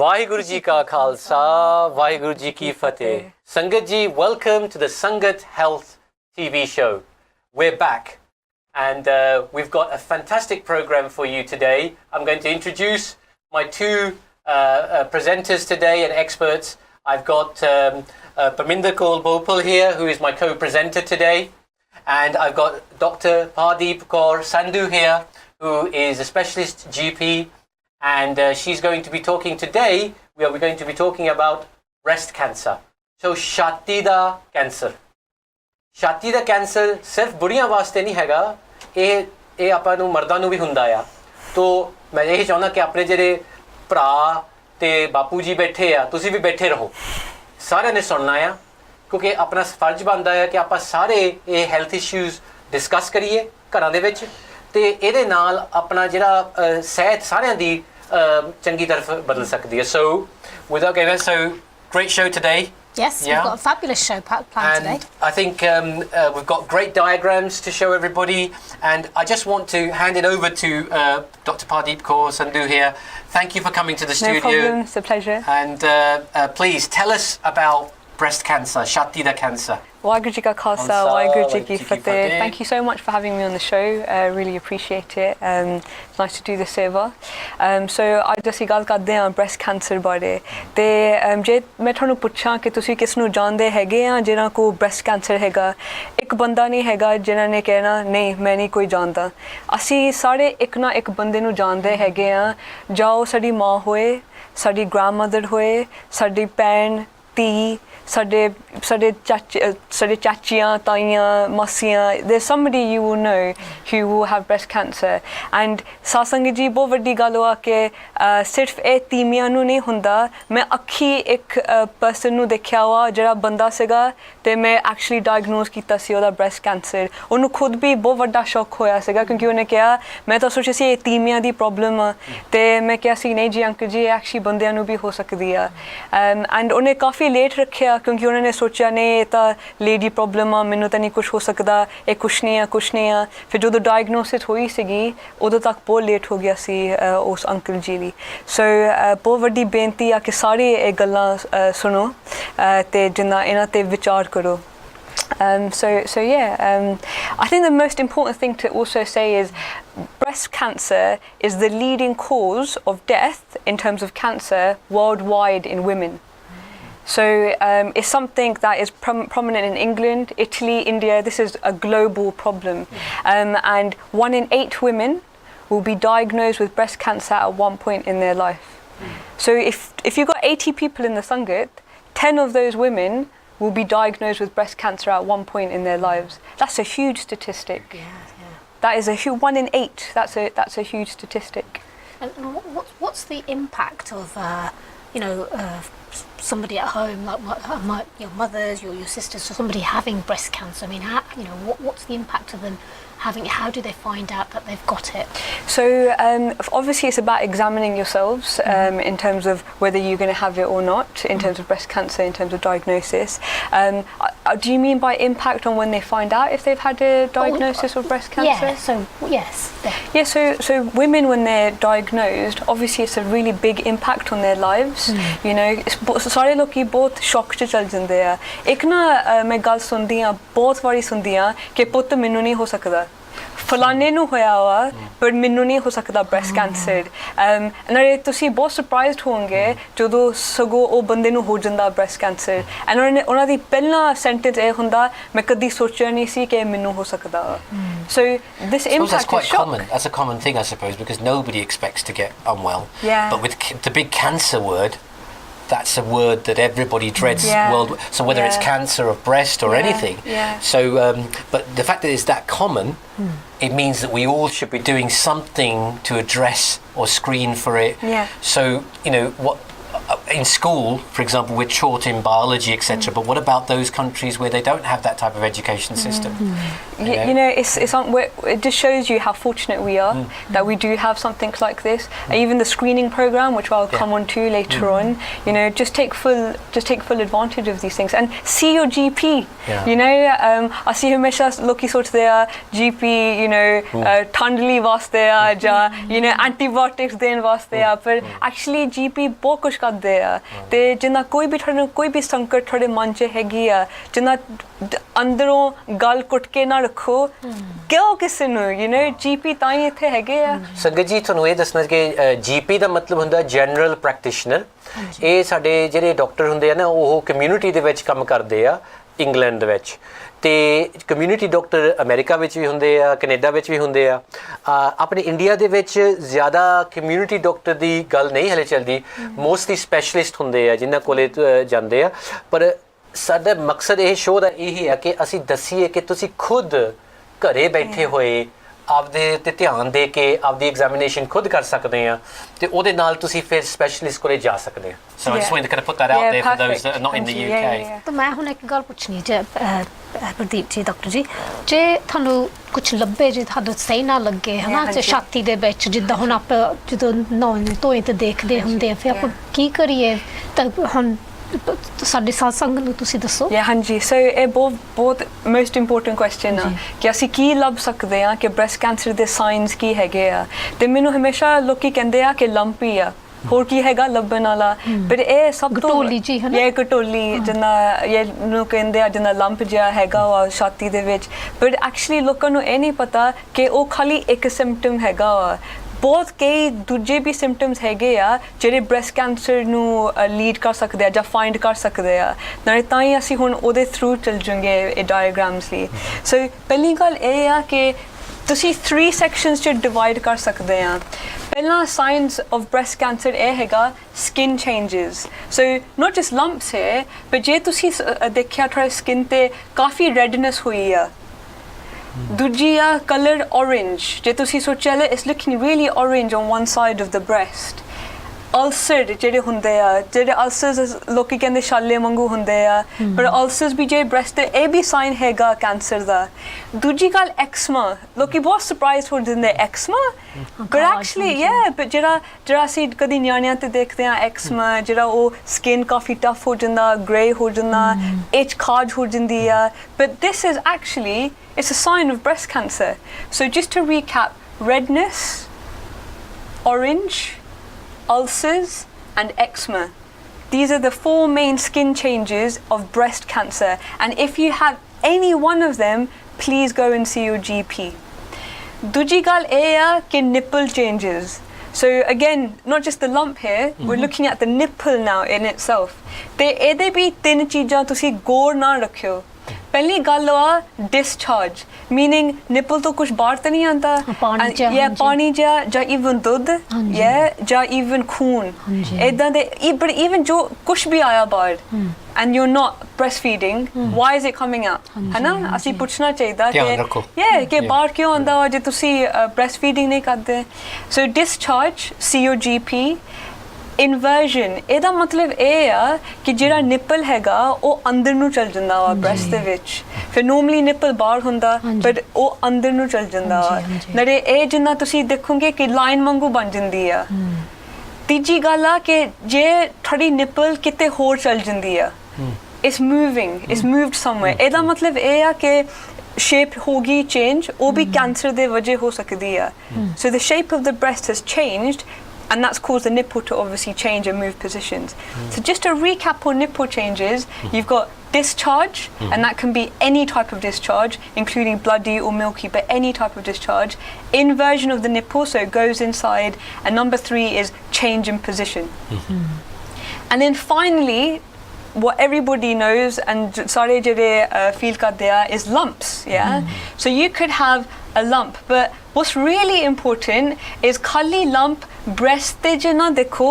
Vaheguru Ji Ka Khalsa, Vaheguru Ji Ki Fateh. Sangat Ji, welcome to the Sangat Health TV show. We're back and we've got a fantastic program for you today. I'm going to introduce my two presenters today and experts. I've got Parminder Kaur Bhopal here, who is my co-presenter today. And I've got Dr. Pardeep Kaur Sandhu here, who is a specialist GP. And she's going to be talking today, we're going to be talking about breast cancer. So, छाती दा cancer. छाती दा cancer सिर्फ बुढ़ियां वास्ते नहीं हैगा, ये आपां नूं मर्दां नूं भी हुंदा आ. तो मैं यही चाहुंदा कि अपने जेह्ड़े भरा ते बापू जी बैठे आ, तुसीं भी बैठे रहो. सारिआं ने सुनना आ, क्योंकि अपना फर्ज बनदा है कि आपां सारे ये हेल्थ इश्यूज़ डिस्कस करिए घरां दे विच ते इहदे नाल अपना जिहड़ा सेहत सारिआं दी चंगी तरफ बदल सकदी है. So, without going on, so great show today. Yes, we've got a fabulous show planned today. I think we've got great diagrams to show everybody, and I just want to hand it over to Dr. Pardeep Kaur Sandhu here. Thank you for coming to the studio. No problem, it's a pleasure. And please tell us about breast cancer, छाती दा cancer. Vaheguru Ji Ka Khalsa, Vaheguru Ji Ki Fateh. Thank you so much for having me on the show. I really appreciate it. It's nice to do this over. So ਅੱਜ ਅਸੀਂ ਗੱਲ ਕਰਦੇ ਹਾਂ breast cancer ਬਾਰੇ ਤੇ ਜੇ ਮੈਂ ਤੁਹਾਨੂੰ ਪੁੱਛਾਂ ਕਿ ਤੁਸੀਂ ਕਿਸ ਨੂੰ ਜਾਣਦੇ ਹੈਗੇ ਆ ਜਿਹਨਾਂ ਕੋ breast cancer ਹੈਗਾ, ਇੱਕ ਬੰਦਾ ਨਹੀਂ ਹੈਗਾ ਜਿਹਨਾਂ ਨੇ ਕਹਿਣਾ ਨਹੀਂ ਮੈਂ ਨਹੀਂ ਕੋਈ ਜਾਣਦਾ. ਅਸੀਂ ਸਾਰੇ ਇੱਕ ਨਾ ਇੱਕ ਬੰਦੇ ਨੂੰ ਜਾਣਦੇ ਹੈਗੇ ਆ, ਜਾਂ ਉਹ ਸਾਡੀ ਮਾਂ ਹੋਏ, ਸਾਡੀ grandmother ਹੋਏ, ਸਾਡੀ ਭੈਣ, ਧੀ, ਸਾਡੇ ਚਾਚੀਆਂ, ਤਾਈਆਂ, ਮਾਸੀਆਂ. There's somebody you will know who will have breast cancer. And ਸਾਸੰਗ ਜੀ ਬਹੁਤ ਵੱਡੀ ਗੱਲ ਆ ਕਿ ਸਿਰਫ ਇਹ ਤੀਮੀਆਂ ਨੂੰ ਨਹੀਂ ਹੁੰਦਾ. ਮੈਂ ਅੱਖੀ ਇੱਕ ਪਰਸਨ ਨੂੰ ਦੇਖਿਆ ਵਾ ਜਿਹੜਾ ਬੰਦਾ ਸੀਗਾ ਤੇ ਮੈਂ ਐਕਚੁਅਲੀ ਡਾਇਗਨੋਸ ਕੀਤਾ ਸੀ ਉਹਦਾ ਬ੍ਰੈਸਟ ਕੈਂਸਰ. ਉਹਨੂੰ ਖੁਦ ਵੀ ਬਹੁਤ ਵੱਡਾ ਸ਼ੌਕ ਹੋਇਆ ਸੀਗਾ ਕਿਉਂਕਿ ਉਹਨੇ ਕਿਹਾ ਮੈਂ ਤਾਂ ਸੋਚਿਆ ਸੀ ਇਹ ਤੀਮੀਆਂ ਦੀ ਪ੍ਰੋਬਲਮ ਆ ਤੇ ਮੈਂ ਕਿਹਾ ਸੀ ਨਹੀਂ ਜੀ ਅੰਕਲ ਜੀ ਐਕਚੁਅਲੀ ਬੰਦਿਆਂ ਨੂੰ ਵੀ ਹੋ ਸਕਦੀ ਆ. ਐਂਡ ਉਹਨੇ ਕਾਫੀ ਲੇਟ ਰੱਖਿਆ ਕਿਉਂਕਿ ਉਹਨਾਂ ਨੇ ਸੋਚਿਆ ਨਹੀਂ ਇਹ ਤਾਂ ਲੇਡੀ ਪ੍ਰੋਬਲਮ ਆ, ਮੈਨੂੰ ਤਾਂ ਨਹੀਂ ਕੁਛ ਹੋ ਸਕਦਾ, ਇਹ ਕੁਛ ਨਹੀਂ ਆ. ਫਿਰ ਜਦੋਂ ਡਾਇਗਨੋਸਿਸ ਹੋਈ ਸੀਗੀ ਉਦੋਂ ਤੱਕ ਬਹੁਤ ਲੇਟ ਹੋ ਗਿਆ ਸੀ ਉਸ ਅੰਕਲ ਜੀ ਲਈ. ਸੋ ਬਹੁਤ ਵੱਡੀ ਬੇਨਤੀ ਆ ਕਿ ਸਾਰੇ ਇਹ ਗੱਲਾਂ ਸੁਣੋ ਤੇ ਜਿੰਨਾ ਇਹਨਾਂ ਤੇ ਵਿਚਾਰ ਕਰੋ. I think the most important thing to also say is breast cancer is the leading cause of death in terms of cancer worldwide in women. So it's something that is prominent in England, Italy, India. This is a global problem. And 1 in 8 women will be diagnosed with breast cancer at one point in their life. So if you've got 80 people in the Sangat, 10 of those women will be diagnosed with breast cancer at one point in their lives. That's a huge statistic. Yeah. That is 1 in 8. That's a huge statistic. And what's the impact of somebody at home, like your mothers, your sisters, or somebody having breast cancer? I mean, what's the impact of them having it? How do they find out that they've got it? So obviously it's about examining yourselves in terms of whether you're going to have it or not, in terms of breast cancer, in terms of diagnosis. Do you mean by impact on when they find out if they've had a diagnosis of breast cancer? Yeah, so yes. Yeah, so women when they're diagnosed, obviously it's a really big impact on their lives. You know, ਸਾਰੇ ਲੋਕੀ ਬਹੁਤ ਸ਼ੌਕ 'ਚ ਚੱਲ ਜਾਂਦੇ ਆ. ਇੱਕ ਨਾ ਮੈਂ ਗੱਲ ਸੁਣਦੀ ਹਾਂ, ਬਹੁਤ ਵਾਰੀ ਸੁਣਦੀ ਹਾਂ ਕਿ ਪੁੱਤ ਮੈਨੂੰ ਨਹੀਂ ਹੋ ਸਕਦਾ, ਫਲਾਣੇ ਨੂੰ ਹੋਇਆ ਵਾ ਪਰ ਮੈਨੂੰ ਨਹੀਂ ਹੋ ਸਕਦਾ ਬ੍ਰੈਸਟ ਕੈਂਸਰ. ਨਾਲੇ ਤੁਸੀਂ ਬਹੁਤ ਸਰਪ੍ਰਾਈਜ਼ਡ ਹੋਵੋਗੇ ਜਦੋਂ ਸਗੋਂ ਉਹ ਬੰਦੇ ਨੂੰ ਹੋ ਜਾਂਦਾ ਬ੍ਰੈਸਟ ਕੈਂਸਰ. ਐਂਡ ਉਹਨਾਂ ਦੀ ਪਹਿਲਾ ਸੈਂਟੈਂਸ ਇਹ ਹੁੰਦਾ ਮੈਂ ਕਦੀ ਸੋਚਿਆ ਨਹੀਂ ਸੀ ਕਿ ਮੈਨੂੰ ਹੋ ਸਕਦਾ. So this impact that's quite is shock. common. That's a common thing, I suppose, because nobody expects to get unwell. Yeah. But with the big cancer word, that's a word that everybody dreads worldwide. So whether it's cancer of breast or anything. So, but the fact that it's that common, it means that we all should be doing something to address or screen for it. Yeah. So, in school, for example, we're taught in biology, etc. But what about those countries where they don't have that type of education system? You know, it just shows you how fortunate we are that we do have something like this. Even the screening program, which I'll come on to later on, you know, just take full advantage of these things and see your GP. You know, I see हमेशा लोग सोचते हैं GP, you know, ठंडली वास्ते आ जा, you know, antibiotics देने वास्ते आ, पर actually GP बहुत कुछ करते हैं. ते जिन्ना कोई भी संकट थोड़े मन च हैगी आ, जिन्ना अंदरों गल कुट के ना रखो, क्यों किसी नु, you know, GP ताई इत्थे हैगे आ. संगत जी ਤੁਹਾਨੂੰ ਇਹ ਦੱਸਣਾ ਕਿ GP ਦਾ ਮਤਲਬ ਹੁੰਦਾ ਜਨਰਲ ਪ੍ਰੈਕਟੀਸ਼ਨਰ. ਇਹ ਸਾਡੇ ਜਿਹੜੇ ਡਾਕਟਰ ਹੁੰਦੇ ਆ ਨਾ, ਉਹ ਕਮਿਊਨਿਟੀ ਦੇ ਵਿੱਚ ਕੰਮ ਕਰਦੇ ਆ ਇੰਗਲੈਂਡ ਦੇ ਵਿੱਚ, ਤੇ ਕਮਿਊਨਿਟੀ ਡਾਕਟਰ ਅਮਰੀਕਾ ਵਿੱਚ ਵੀ ਹੁੰਦੇ ਆ, ਕੈਨੇਡਾ ਵਿੱਚ ਵੀ ਹੁੰਦੇ ਆ. ਆਪਣੇ ਇੰਡੀਆ ਦੇ ਵਿੱਚ ਜ਼ਿਆਦਾ ਕਮਿਊਨਿਟੀ ਡਾਕਟਰ ਦੀ ਗੱਲ ਨਹੀਂ ਹਲੇ ਚੱਲਦੀ, ਮੋਸਟਲੀ ਸਪੈਸ਼ਲਿਸਟ ਹੁੰਦੇ ਆ ਜਿਨ੍ਹਾਂ ਕੋਲੇ ਜਾਂਦੇ ਆ. ਪਰ ਸਾਡਾ ਮਕਸਦ ਇਹ ਸ਼ੋਅ ਦਾ ਇਹ ਹੈ ਕਿ ਅਸੀਂ ਦੱਸੀਏ ਕਿ ਤੁਸੀਂ ਖੁਦ ਘਰੇ ਬੈਠੇ ਹੋਏ ਆਪਦੇ ਤੇ ਧਿਆਨ ਦੇ ਕੇ ਆਪਦੀ ਐਗਜ਼ਾਮੀਨੇਸ਼ਨ ਖੁਦ ਕਰ ਸਕਦੇ ਆ, ਤੇ ਉਹਦੇ ਨਾਲ ਤੁਸੀਂ ਫਿਰ ਸਪੈਸ਼ਲਿਸਟ ਕੋਲੇ ਜਾ ਸਕਦੇ ਆ. So I just wanted to kind of put that out there for those that are not in the UK. ਤਾਂ ਮੈਂ ਹੁਣ ਇੱਕ ਗੱਲ ਪੁੱਛਣੀ ਜੇ ਪ੍ਰਦੀਪ ਜੀ, ਡਾਕਟਰ ਜੀ, ਜੇ ਤੁਹਾਨੂੰ ਕੁਝ ਲੱਭੇ, ਜੇ ਤੁਹਾਨੂੰ ਸਹੀ ਨਾ ਲੱਗੇ ਹਨਾ, ਤੇ ਛਾਤੀ ਦੇ ਵਿੱਚ ਜਿੱਦਾਂ ਹੁਣ ਆਪਾਂ ਜਦੋਂ ਨੌਂ ਧੋਏ ਤੇ ਦੇਖਦੇ ਹੁੰਦੇ ਆ, ਫਿਰ ਆਪਾਂ ਕੀ ਕਰੀਏ? ਤਾਂ ਹੁਣ ਸਾਡੇ ਸਾਥ-ਸੰਗ ਨੂੰ ਤੁਸੀਂ ਦੱਸੋ. ਹਾਂਜੀ, ਸੋ ਇਹ ਬਹੁਤ ਮੋਸਟ ਇੰਪੋਰਟੈਂਟ ਕੁਐਸਚਨ ਆ ਕਿ ਅਸੀਂ ਕੀ ਲੱਭ ਸਕਦੇ ਆ, ਕਿ ਬ੍ਰੈਸਟ ਕੈਂਸਰ ਦੇ ਸਾਈਨਸ ਕੀ ਹੈਗੇ ਆ. ਤੇ ਮੈਨੂੰ ਹਮੇਸ਼ਾ ਲੋਕੀ ਕਹਿੰਦੇ ਆ ਕਿ ਲੰਪ ਹੀ ਆ, ਹੋਰ ਕੀ ਹੈਗਾ ਲੱਭਣ ਵਾਲਾ, ਪਰ ਇਹ ਸਭ ਤੋਂ ਘਟੋਲੀ ਜੀ ਹੈ ਨਾ, ਇਹ ਘਟੋਲੀ ਜਿੰਨਾ ਇਹ ਨੂੰ ਕਹਿੰਦੇ ਆ, ਜਿੰਨਾ ਲੰਪ ਜਿਹਾ ਹੈਗਾ ਵਾ ਛਾਤੀ ਦੇ ਵਿੱਚ, ਪਰ ਐਕਚੁਅਲੀ ਲੋਕਾਂ ਨੂੰ ਇਹ ਨਹੀਂ ਪਤਾ ਕਿ ਉਹ ਖਾਲੀ ਇੱਕ ਸਿੰਪਟਮ ਹੈਗਾ ਵਾ. ਬਹੁਤ ਕਈ ਦੂਜੇ ਵੀ ਸਿੰਪਟਮਸ ਹੈਗੇ ਆ ਜਿਹੜੇ ਬ੍ਰੈਸਟ ਕੈਂਸਰ ਨੂੰ ਲੀਡ ਕਰ ਸਕਦੇ ਆ ਜਾਂ ਫਾਈਂਡ ਕਰ ਸਕਦੇ ਆ. ਨਾਲੇ ਤਾਂ ਹੀ ਅਸੀਂ ਹੁਣ ਉਹਦੇ ਥਰੂ ਚੱਲ ਜਾਵਾਂਗੇ ਇਹ ਡਾਇਗ੍ਰਾਮਸ ਲਈ. ਸੋ ਪਹਿਲੀ ਗੱਲ ਇਹ ਆ ਕਿ ਤੁਸੀਂ 3 ਸੈਕਸ਼ਨਸ 'ਚ ਡਿਵਾਈਡ ਕਰ ਸਕਦੇ ਆ. ਪਹਿਲਾ ਸਾਈਨਸ ਆਫ ਬ੍ਰੈਸਟ ਕੈਂਸਰ ਇਹ ਹੈਗਾ ਸਕਿਨ ਚੇਂਜਸ. ਸੋ ਨੋਟ ਜਸਟ ਲੰਪਸ ਹੈ, ਪਰ ਜੇ ਤੁਸੀਂ ਦੇਖਿਆ ਤੁਹਾਡੀ ਸਕਿਨ ਤੇ ਕਾਫੀ ਰੈਡਨੈਸ ਹੋਈ ਆ. ਦੂਜੀ ਆ ਕਲਰ orange, ਜੇ ਤੁਸੀਂ ਸੋਚਿਆ ਲੈ it's looking really orange on one side of the breast. Ulcer ਜਿਹੜੇ ਹੁੰਦੇ ਆ, ਜਿਹੜੇ ਅਲਸਰਸ ਲੋਕੀ ਕਹਿੰਦੇ ਛਾਲੇ ਵਾਂਗੂ ਹੁੰਦੇ ਆ, ਪਰ ਅਲਸਰਸ ਵੀ ਜੇ ਬ੍ਰੈਸਟ ਤੇ ਇਹ ਵੀ ਸਾਈਨ ਹੈਗਾ ਕੈਂਸਰ ਦਾ. ਦੂਜੀ ਗੱਲ ਐਕਸਮਾ, ਲੋਕੀ ਬਹੁਤ ਸਰਪ੍ਰਾਈਜ਼ ਹੋ ਜਾਂਦੇ ਐਕਸਮਾ, ਪਰ ਐਕਚੁਅਲੀ ਪਰ ਜਿਹੜਾ ਅਸੀਂ ਕਦੀ ਨਿਆਣਿਆਂ ਤੇ ਦੇਖਦੇ ਆ ਐਕਸਮਾ, ਜਿਹੜਾ ਉਹ ਸਕਿਨ ਕਾਫੀ ਟਫ ਹੋ ਜਾਂਦਾ, ਗ੍ਰੇ ਹੋ ਜਾਂਦਾ, itch ਖਾਜ ਹੋ ਜਾਂਦੀ ਆ, but this is actually it's a sign of breast cancer. So just to recap, redness, orange, ulcers and eczema. These are the 4 main skin changes of breast cancer, and if you have any one of them, please go and see your GP. Dooji gal eya ke nipple changes. So again, not just the lump here, we're looking at the nipple now in itself. Te ede bhi 3 cheezaਂ ਤੁਸੀਂ ਗੌਰ ਨਾ ਰੱਖਿਓ. ਪਹਿਲੀ ਗੱਲ ਆ discharge, meaning nipple ਤੋਂ ਕੁਝ ਬਾਹਰ ਤਾਂ ਨਹੀਂ ਆਉਂਦਾ, ਪਾਣੀ ਜਾਂ even ਦੁੱਧ ਜਾਂ even ਖੂਨ, ਇਦਾਂ ਦੇ. but even ਜੋ ਕੁਝ ਵੀ ਆਇਆ ਬਾਹਰ and you're not breastfeeding, why is it coming out? ਹੈ ਨਾ, ਅਸੀਂ ਪੁੱਛਣਾ ਚਾਹੀਦਾ ਕਿ ਬਾਹਰ ਕਿਉਂ ਆਉਂਦਾ ਵਾ ਜੇ ਤੁਸੀਂ breastfeeding ਨਹੀਂ ਕਰਦੇ. so discharge, see your GP. ਇਨਵਰਜਨ, ਇਹਦਾ ਮਤਲਬ ਇਹ ਆ ਕਿ ਜਿਹੜਾ ਨਿਪਲ ਹੈਗਾ ਉਹ ਅੰਦਰ ਨੂੰ ਚਲ ਜਾਂਦਾ ਵਾ ਬ੍ਰੈਸਟ ਦੇ ਵਿੱਚ. ਫਿਰ ਨੋਰਮਲੀ ਨਿਪਲ ਬਾਹਰ ਹੁੰਦਾ, ਪਰ ਉਹ ਅੰਦਰ ਨੂੰ ਚਲ ਜਾਂਦਾ ਵਾ. ਨਾਲੇ ਇਹ ਜਿੰਨਾ ਤੁਸੀਂ ਦੇਖੋਗੇ ਕਿ ਲਾਈਨ ਵਾਂਗੂ ਬਣ ਜਾਂਦੀ ਆ. ਤੀਜੀ ਗੱਲ ਆ ਕਿ ਜੇ ਤੁਹਾਡੀ ਨਿਪਲ ਕਿਤੇ ਹੋਰ ਚਲ ਜਾਂਦੀ ਆ, it's moving, it's moved somewhere, ਇਹਦਾ ਮਤਲਬ ਇਹ ਆ ਕਿ shape ਹੋਗੀ change, ਉਹ ਵੀ ਕੈਂਸਰ ਦੇ ਵਜ੍ਹਾ ਹੋ ਸਕਦੀ ਆ. so the shape of the breast has changed, and that's caused the nipple to obviously change and move positions. So just to recap on nipple changes, you've got discharge, and that can be any type of discharge, including bloody or milky, but any type of discharge. Inversion of the nipple, so it goes inside. And number 3 is change in position. And then finally, what everybody knows and sare jere feel karte a is lumps. So you could have a lump, but what's really important is khali lump breast te je na dekho,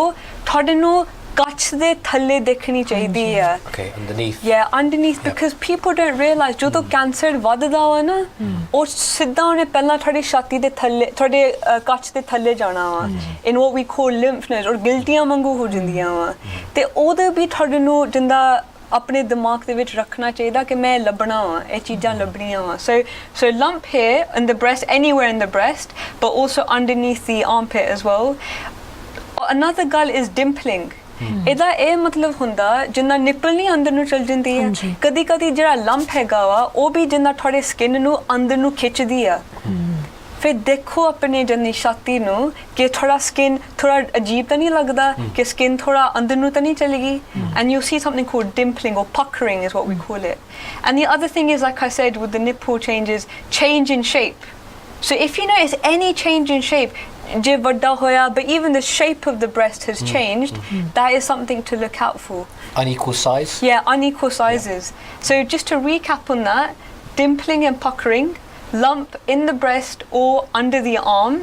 thode nu ਕੱਚ ਦੇ ਥੱਲੇ ਦੇਖਣੀ ਚਾਹੀਦੀ ਆ Okay, underneath. Yeah, underneath, because people don't realise ਜਦੋਂ cancer ਵੱਧਦਾ ਵਾ ਨਾ ਉਹ ਸਿੱਧਾ ਉਹਨੇ ਪਹਿਲਾਂ ਤੁਹਾਡੀ ਛਾਤੀ ਦੇ ਥੱਲੇ ਤੁਹਾਡੇ ਕੱਚ ਦੇ ਥੱਲੇ ਜਾਣਾ ਵਾ in what we call lymph nodes ਔਰ ਗਿਲਟੀਆਂ ਵਾਂਗੂ ਹੋ ਜਾਂਦੀਆਂ ਵਾ ਤੇ ਉਹਦੇ ਵੀ ਤੁਹਾਨੂੰ ਜਿੰਦਾ ਆਪਣੇ ਦਿਮਾਗ ਦੇ ਵਿੱਚ ਰੱਖਣਾ ਚਾਹੀਦਾ ਕਿ ਮੈਂ ਲੱਭਣਾ ਵਾ ਇਹ ਚੀਜ਼ਾਂ ਲੱਭਣੀਆਂ ਵਾ so lump here in the breast, anywhere in the breast, but also underneath the armpit as well. Another ਗੱਲ is dimpling. ਇਹਦਾ ਇਹ ਮਤਲਬ ਹੁੰਦਾ ਜਿੰਨਾ ਨਿਪਲ ਨਹੀਂ ਅੰਦਰ ਨੂੰ ਚਲ ਜਾਂਦੀ ਹੈ ਕਦੀ ਕਦੀ ਜਿਹੜਾ ਲੰਪ ਹੈਗਾ ਵਾ ਉਹ ਵੀ ਜਿੰਨਾ ਤੁਹਾਡੇ ਸਕਿਨ ਨੂੰ ਅੰਦਰ ਨੂੰ ਖਿੱਚਦੀ ਆ ਫਿਰ ਦੇਖੋ ਆਪਣੇ ਜੰਨੀ ਛਾਤੀ ਨੂੰ ਕਿ ਥੋੜਾ ਸਕਿਨ ਥੋੜਾ ਅਜੀਬ ਤਾਂ ਨਹੀਂ ਲੱਗਦਾ ਕਿ ਸਕਿਨ ਥੋੜਾ ਅੰਦਰ ਨੂੰ ਤਾਂ ਨਹੀਂ ਚਲੇਗੀ and you see something called dimpling or puckering is what we call it. And the other thing is, like I said, with the nipple changes, change in shape. So if you notice any change in shape, je vadda hoya, but even the shape of the breast has changed, that is something to look out for. Unequal size? Yeah, unequal sizes. So just to recap on that, dimpling and puckering, lump in the breast or under the arm,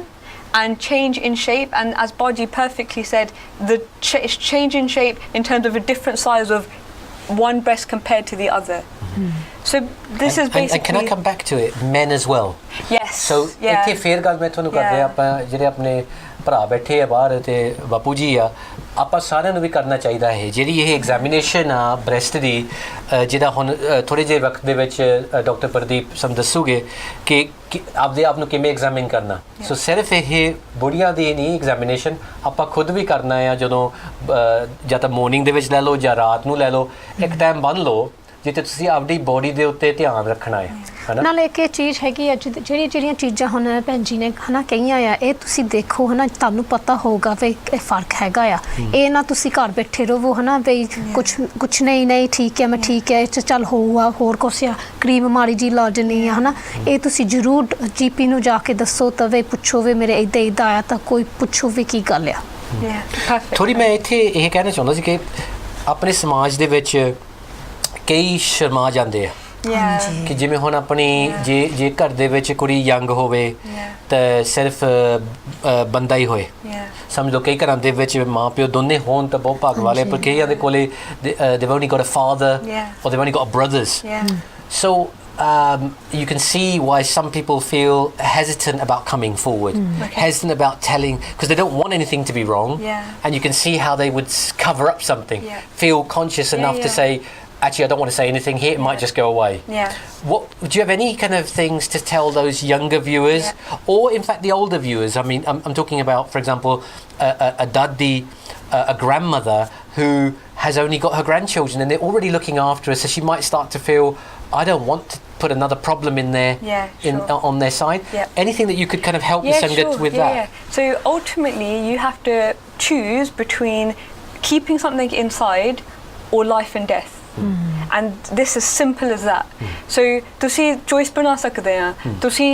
and change in shape, and as Baji perfectly said, the change in shape in terms of a different size of one breast compared to the other. So this is basically... And can I come back to it? Men as well? Yes. So ਇੱਥੇ ਫੇਰ ਗੱਲ ਮੈਂ ਤੁਹਾਨੂੰ ਕਰਦੇ ਆਪਾਂ ਜਿਹੜੇ ਆਪਣੇ ਭਰਾ ਬੈਠੇ ਆ ਬਾਹਰ ਤੇ ਬਾਪੂ ਜੀ ਆ ਆਪਾਂ ਸਾਰਿਆਂ ਨੂੰ ਵੀ ਕਰਨਾ ਚਾਹੀਦਾ ਹੈ ਜਿਹੜੀ ਇਹ ਐਗਜ਼ਾਮੀਨੇਸ਼ਨ ਆ ਬ੍ਰੈਸਟ ਦੀ ਜਿਹਦਾ ਹੁਣ ਥੋੜੇ ਜਿਹੇ ਵਕਤ ਦੇ ਵਿੱਚ ਡਾਕਟਰ ਪ੍ਰਦੀਪ ਸਾਨੂੰ ਦੱਸੂਗੇ ਕਿ ਆਪਦੇ ਆਪ ਨੂੰ ਕਿਵੇਂ ਐਗਜ਼ਾਮਿਨ ਕਰਨਾ ਸੋ ਸਿਰਫ ਇਹ ਬੁੜੀਆਂ ਦੀ ਨਹੀਂ ਐਗਜ਼ਾਮੀਨੇਸ਼ਨ ਆਪਾਂ ਖੁਦ ਵੀ ਕਰਨਾ ਆ ਜਦੋਂ ਜਾਂ ਤਾਂ ਮਾਰਨਿੰਗ ਦੇ ਵਿੱਚ ਲੈ ਲਓ ਜਾਂ ਰਾਤ ਨੂੰ ਲੈ ਲਓ ਇੱਕ ਟਾਈਮ ਬੰਨ ਲਓ ਜਿੱਥੇ ਤੁਸੀਂ ਆਪਣੀ ਬੋਡੀ ਦੇ ਉੱਤੇ ਧਿਆਨ ਰੱਖਣਾ ਹੈ ਨਾਲ ਇੱਕ ਇਹ ਚੀਜ਼ ਹੈਗੀ ਆ ਜਿਹੜੀਆਂ ਚੀਜ਼ਾਂ ਹੁਣ ਭੈਣ ਜੀ ਨੇ ਹਨਾ ਕਹੀਆਂ ਆ ਇਹ ਤੁਸੀਂ ਦੇਖੋ ਹਨਾ ਤੁਹਾਨੂੰ ਪਤਾ ਹੋਊਗਾ ਵੀ ਇਹ ਫਰਕ ਹੈਗਾ ਆ ਇਹ ਨਾ ਤੁਸੀਂ ਘਰ ਬੈਠੇ ਰਹੋ ਹਨਾ ਵੀ ਕੁਛ ਨਹੀਂ ਠੀਕ ਹੈ ਮੈਂ ਠੀਕ ਹੈ ਚੱਲ ਹੋਊਗਾ ਹੋਰ ਕੁਛ ਆ ਕਰੀਮ ਮਾੜੀ ਜੀ ਲਾ ਜਣੀ ਆ ਹਨਾ ਇਹ ਤੁਸੀਂ ਜ਼ਰੂਰ ਜੀਪੀ ਨੂੰ ਜਾ ਕੇ ਦੱਸੋ ਤਾਂ ਵੀ ਪੁੱਛੋ ਵੀ ਮੇਰੇ ਇੱਦਾਂ ਆਇਆ ਤਾਂ ਕੋਈ ਪੁੱਛੋ ਵੀ ਕੀ ਗੱਲ ਆ ਥੋੜੀ ਮੈਂ ਇੱਥੇ ਇਹ ਕਹਿਣਾ ਚਾਹੁੰਦਾ ਸੀ ਕਿ ਆਪਣੇ ਸਮਾਜ ਦੇ ਵਿੱਚ ਕਈ ਸ਼ਰਮਾ ਜਾਂਦੇ ਆ ਕਿ ਜਿਵੇਂ ਹੁਣ ਆਪਣੀ ਜੇ ਘਰ ਦੇ ਵਿੱਚ ਕੁੜੀ ਯੰਗ ਹੋਵੇ ਤਾਂ ਸਿਰਫ ਬੰਦਾ ਹੀ ਹੋਏ ਸਮਝ ਲਓ ਕਈ ਘਰਾਂ ਦੇ ਵਿੱਚ ਮਾਂ ਪਿਓ ਦੋਨੇ ਹੋਣ ਤਾਂ ਬਹੁਤ ਭਾਗ ਵਾਲੇ ਪਰ ਕਈਆਂ ਦੇ ਕੋਲੇ they've only got a father or they've only got brothers so you can see why some people feel hesitant about coming forward, hesitant about telling, because they don't want anything to be wrong, and you can see how they would cover up something, feel conscious enough to say, actually, I don't want to say anything here, it might just go away. What do you have any kind of things to tell those younger viewers, or in fact the older viewers? I mean, I'm talking about, for example, a daddy, a grandmother who has only got her grandchildren and they're already looking after her, so she might start to feel, I don't want to put another problem in there on their side. Anything that you could kind of help the Sangat with that? So ultimately you have to choose between keeping something inside or life and death. And this is simple as that. So ਤੁਸੀਂ choice ਬਣਾ ਸਕਦੇ ਆ ਤੁਸੀਂ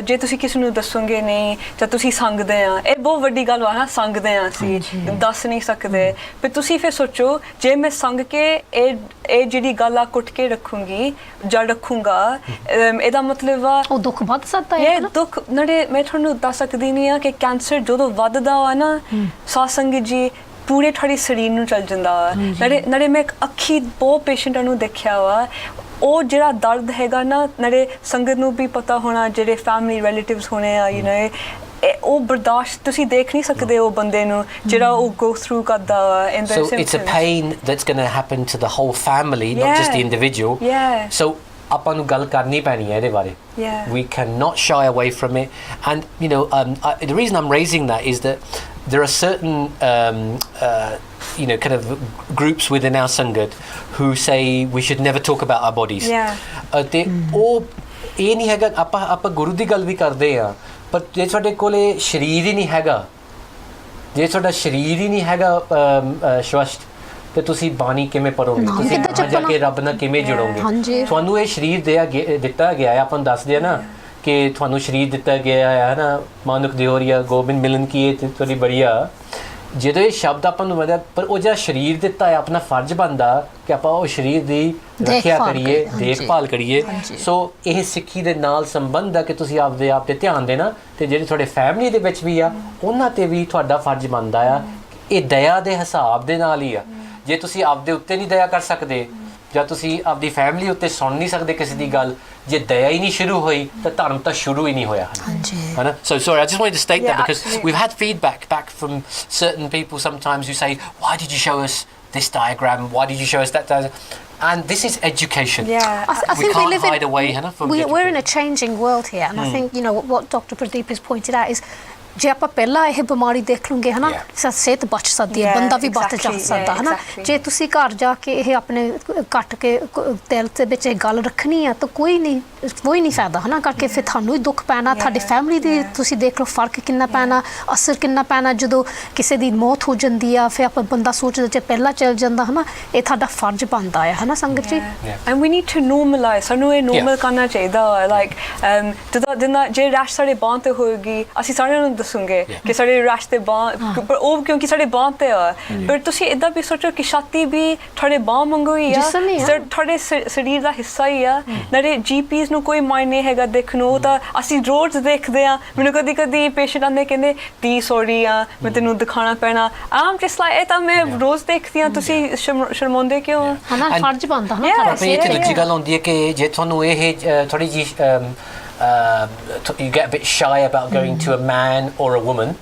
ਜੇ ਤੁਸੀਂ ਕਿਸੇ ਨੂੰ ਦੱਸੋਗੇ ਨਹੀਂ ਜਾਂ ਤੁਸੀਂ ਸੰਗਦੇ ਆ ਇਹ ਬਹੁਤ ਵੱਡੀ ਗੱਲ ਵਾ ਨਾ ਸੰਗਦੇ ਆ ਅਸੀਂ ਦੱਸ ਨਹੀਂ ਸਕਦੇ ਪਰ ਤੁਸੀਂ ਫਿਰ ਸੋਚੋ ਜੇ ਮੈਂ ਸੰਗ ਕੇ ਇਹ ਜਿਹੜੀ ਗੱਲ ਆ ਕੁੱਟ ਕੇ ਰੱਖੂੰਗੀ ਜਾਂ ਰੱਖੂੰਗਾ ਇਹਦਾ ਮਤਲਬ ਆ ਉਹ ਦੁੱਖ ਵੱਧ ਸਕਦਾ ਹੈ ਇਹ ਦੁੱਖ ਨੜੇ ਮੈਂ ਤੁਹਾਨੂੰ ਦੱਸ ਸਕਦੀ ਨਹੀਂ ਆ ਕਿ ਕੈਂਸਰ ਜਦੋਂ ਵੱਧਦਾ ਵਾ ਨਾ ਸਾਸੰਗ ਜੀ ਪੂਰੇ ਤੁਹਾਡੇ ਸਰੀਰ ਨੂੰ ਚੱਲ ਜਾਂਦਾ ਵਾ ਨਾਲੇ ਮੈਂ ਅੱਖੀ ਬਹੁਤ ਪੇਸ਼ੈਂਟਾਂ ਨੂੰ ਦੇਖਿਆ ਵਾ ਉਹ ਜਿਹੜਾ ਦਰਦ ਹੈਗਾ ਨਾ ਨਾਲੇ ਸੰਗਤ ਨੂੰ ਵੀ ਪਤਾ ਹੋਣਾ ਜਿਹੜੇ ਫੈਮਿਲੀ ਰਿਲੇਟਿਵਸ ਹੋਣੇ ਆ ਯੂ نو ਉਹ ਬਰਦਾਸ਼ਤ ਤੁਸੀਂ ਦੇਖ ਨਹੀਂ ਸਕਦੇ ਉਹ ਬੰਦੇ ਨੂੰ ਜਿਹੜਾ ਉਹ go through ਕਰਦਾ ਵਾ in their symptoms. So it's a pain that's going to happen to the whole family, not just the individual. So ਆਪਾਂ ਨੂੰ ਗੱਲ ਕਰਨੀ ਪੈਣੀ ਹੈ ਇਹਦੇ ਬਾਰੇ we cannot shy away from it and you know the reason I'm raising that is that there are certain you know kind of groups within our Sangat who say we should never talk about our bodies ਤੇ ਉਹ ਇਹ ਨਹੀਂ ਹੈਗਾ ਆਪਾਂ ਗੁਰੂ ਦੀ ਗੱਲ ਵੀ ਕਰਦੇ ਆ ਪਰ ਜੇ ਤੁਹਾਡੇ ਕੋਲੇ ਸਰੀਰ ਹੀ ਨਹੀਂ ਹੈਗਾ ਜੇ ਤੁਹਾਡਾ ਸਰੀਰ ਹੀ ਨਹੀਂ ਹੈਗਾ ਸਵਸਥ ਤੇ ਤੁਸੀਂ ਬਾਣੀ ਕਿਵੇਂ ਪੜੋਗੇ ਤੁਸੀਂ ਜਾ ਕੇ ਰੱਬ ਨਾਲ ਕਿਵੇਂ ਜੁੜੋਗੇ ਤੁਹਾਨੂੰ ਇਹ ਸਰੀਰ ਦਿੱਤਾ ਗਿਆ ਹੈ ਆਪਾਂ ਨੂੰ ਦੱਸਦੇ ਆ ਨਾ ਕਿ ਤੁਹਾਨੂੰ ਸਰੀਰ ਦਿੱਤਾ ਗਿਆ ਹੈ ਨਾ ਮਾਨੁਖ ਦਿਓਰੀਆ ਗੋਬਿੰਦ ਮਿਲਨ ਕੀ ਤੇ ਤੁਹਾਡੀ ਬੜੀਆ ਜਦੋਂ ਇਹ ਸ਼ਬਦ ਆਪਾਂ ਨੂੰ ਮਿਲਦਾ ਪਰ ਉਹ ਜਿਹੜਾ ਸਰੀਰ ਦਿੱਤਾ ਹੈ ਆਪਣਾ ਫਰਜ਼ ਬਣਦਾ ਕਿ ਆਪਾਂ ਉਹ ਸਰੀਰ ਦੀ ਰੱਖਿਆ ਕਰੀਏ ਦੇਖਭਾਲ ਕਰੀਏ ਸੋ ਇਹ ਸਿੱਖੀ ਦੇ ਨਾਲ ਸੰਬੰਧ ਆ ਕਿ ਤੁਸੀਂ ਆਪਦੇ ਆਪ ਤੇ ਧਿਆਨ ਦੇਣਾ ਤੇ ਜਿਹੜੇ ਤੁਹਾਡੇ ਫੈਮਿਲੀ ਦੇ ਵਿੱਚ ਵੀ ਆ ਉਹਨਾਂ ਤੇ ਵੀ ਤੁਹਾਡਾ ਫਰਜ਼ ਬਣਦਾ ਆ ਇਹ ਦਇਆ ਦੇ ਹਿਸਾਬ ਦੇ ਨਾਲ ਹੀ ਆ ਜੇ ਤੁਸੀਂ ਆਪਦੇ ਉੱਤੇ ਨਹੀਂ ਦਇਆ ਕਰ ਸਕਦੇ ਜਾਂ ਤੁਸੀਂ ਆਪਦੀ ਫੈਮਿਲੀ ਉੱਤੇ ਸੁਣ ਨਹੀਂ ਸਕਦੇ ਕਿਸੇ ਦੀ ਗੱਲ ਜੇ ਦਇਆ ਹੀ ਨਹੀਂ ਸ਼ੁਰੂ ਹੋਈ ਤਾਂ ਧਰਮ ਤਾਂ ਸ਼ੁਰੂ ਹੀ ਨਹੀਂ ਹੋਇਆ ਹਨਾ so sorry I just wanted to state that because we've had feedback back from certain people sometimes who say why did you show us this diagram why did you show us that diagram and this is education I we think can't hide away hana from we're in a changing world here and I think you know what Dr. Pradeep has pointed out is ਜੇ ਆਪਾਂ ਪਹਿਲਾਂ ਇਹ ਬਿਮਾਰੀ ਦੇਖ ਲੂੰਗੇ ਹਨਾ ਸਿਹਤ ਬਚ ਸਕਦੀ ਹੈ ਬੰਦਾ ਵੀ ਬਚ ਜਾ ਸਕਦਾ ਹਨਾ ਜੇ ਤੁਸੀਂ ਘਰ ਜਾ ਕੇ ਇਹ ਆਪਣੇ ਕੱਟ ਕੇ ਦਿਲ ਦੇ ਵਿੱਚ ਇਹ ਗੱਲ ਰੱਖਣੀ ਆ ਤਾਂ ਕੋਈ ਨਹੀਂ ਫਾਇਦਾ ਹਨਾ ਕਰਕੇ ਫਿਰ ਤੁਹਾਨੂੰ ਹੀ ਦੁੱਖ ਪੈਣਾ ਤੁਹਾਡੀ ਫੈਮਿਲੀ ਦੀ ਤੁਸੀਂ ਦੇਖ ਲਓ ਫਰਕ ਕਿੰਨਾ ਪੈਣਾ ਅਸਰ ਕਿੰਨਾ ਪੈਣਾ ਜਦੋਂ ਕਿਸੇ ਦੀ ਮੌਤ ਹੋ ਜਾਂਦੀ ਆ ਫਿਰ ਆਪਾਂ ਬੰਦਾ ਸੋਚਦਾ ਜੇ ਪਹਿਲਾਂ ਚੱਲ ਜਾਂਦਾ ਹਨਾ ਇਹ ਤੁਹਾਡਾ ਫਰਜ਼ ਬਣਦਾ ਆ ਹਨਾ ਸੰਗਤ ਜੀ and we need to normalize ਸਾਨੂੰ ਇਹ normal ਕਰਨਾ ਚਾਹੀਦਾ like ਜਿੱਦਾਂ ਜੇ ਰੈਸ਼ ਸਾਡੇ ਬਾਂਹ ਤੇ ਹੋਏਗੀ ਅਸੀਂ ਸਾਰਿਆਂ ਨੂੰ ਦੱਸੂਗੇ ਕਿ ਸਾਡੇ ਰੈਸ਼ ਤੇ ਬਾਂਹ ਪਰ ਉਹ ਕਿਉਂਕਿ ਸਾਡੇ ਬਾਂਹ ਤੇ ਆ ਪਰ ਤੁਸੀਂ ਇਦਾਂ ਵੀ ਸੋਚੋ ਕਿ ਛਾਤੀ ਵੀ ਤੁਹਾਡੇ ਬਾਂਹ ਵਾਂਗੂ ਹੀ ਆ ਤੁਹਾਡੇ ਸਰੀਰ ਦਾ ਹਿੱਸਾ ਹੀ ਆ ਨਾਲੇ GPs ਨੂੰ ਕੋਈ ਮਾਇਨੇ ਹੈਗਾ ਦੇਖਣ ਨੂੰ ਤਾਂ ਅਸੀਂ ਰੋਜ਼ ਦੇਖਦੇ ਆ ਮੈਨੂੰ ਕਦੀ ਪੇਸ਼ੈਂਟ ਆਉਂਦੇ ਕਹਿੰਦੇ ਦੀ ਸੌਰੀ ਆ ਮੈਂ ਤੈਨੂੰ ਦਿਖਾਉਣਾ ਪੈਣਾ ਆਮ ਜਸਟ ਲਾਈਕ ਇਹ ਤਾਂ ਮੈਂ ਰੋਜ਼ ਦੇਖਦੀ ਆ ਤੁਸੀਂ ਸ਼ਰਮਾਉਂਦੇ ਕਿਉਂ ਹਨਾ ਫਰਜ਼ ਬਣਦਾ ਹਨਾ ਪਰ ਇਹ ਤੇ ਦੂਜੀ ਗੱਲ ਹੁੰਦੀ ਹੈ ਕਿ ਜੇ ਤੁਹਾਨੂੰ ਇਹ ਥੋੜੀ ਜੀ you get a bit shy about going to a man or a woman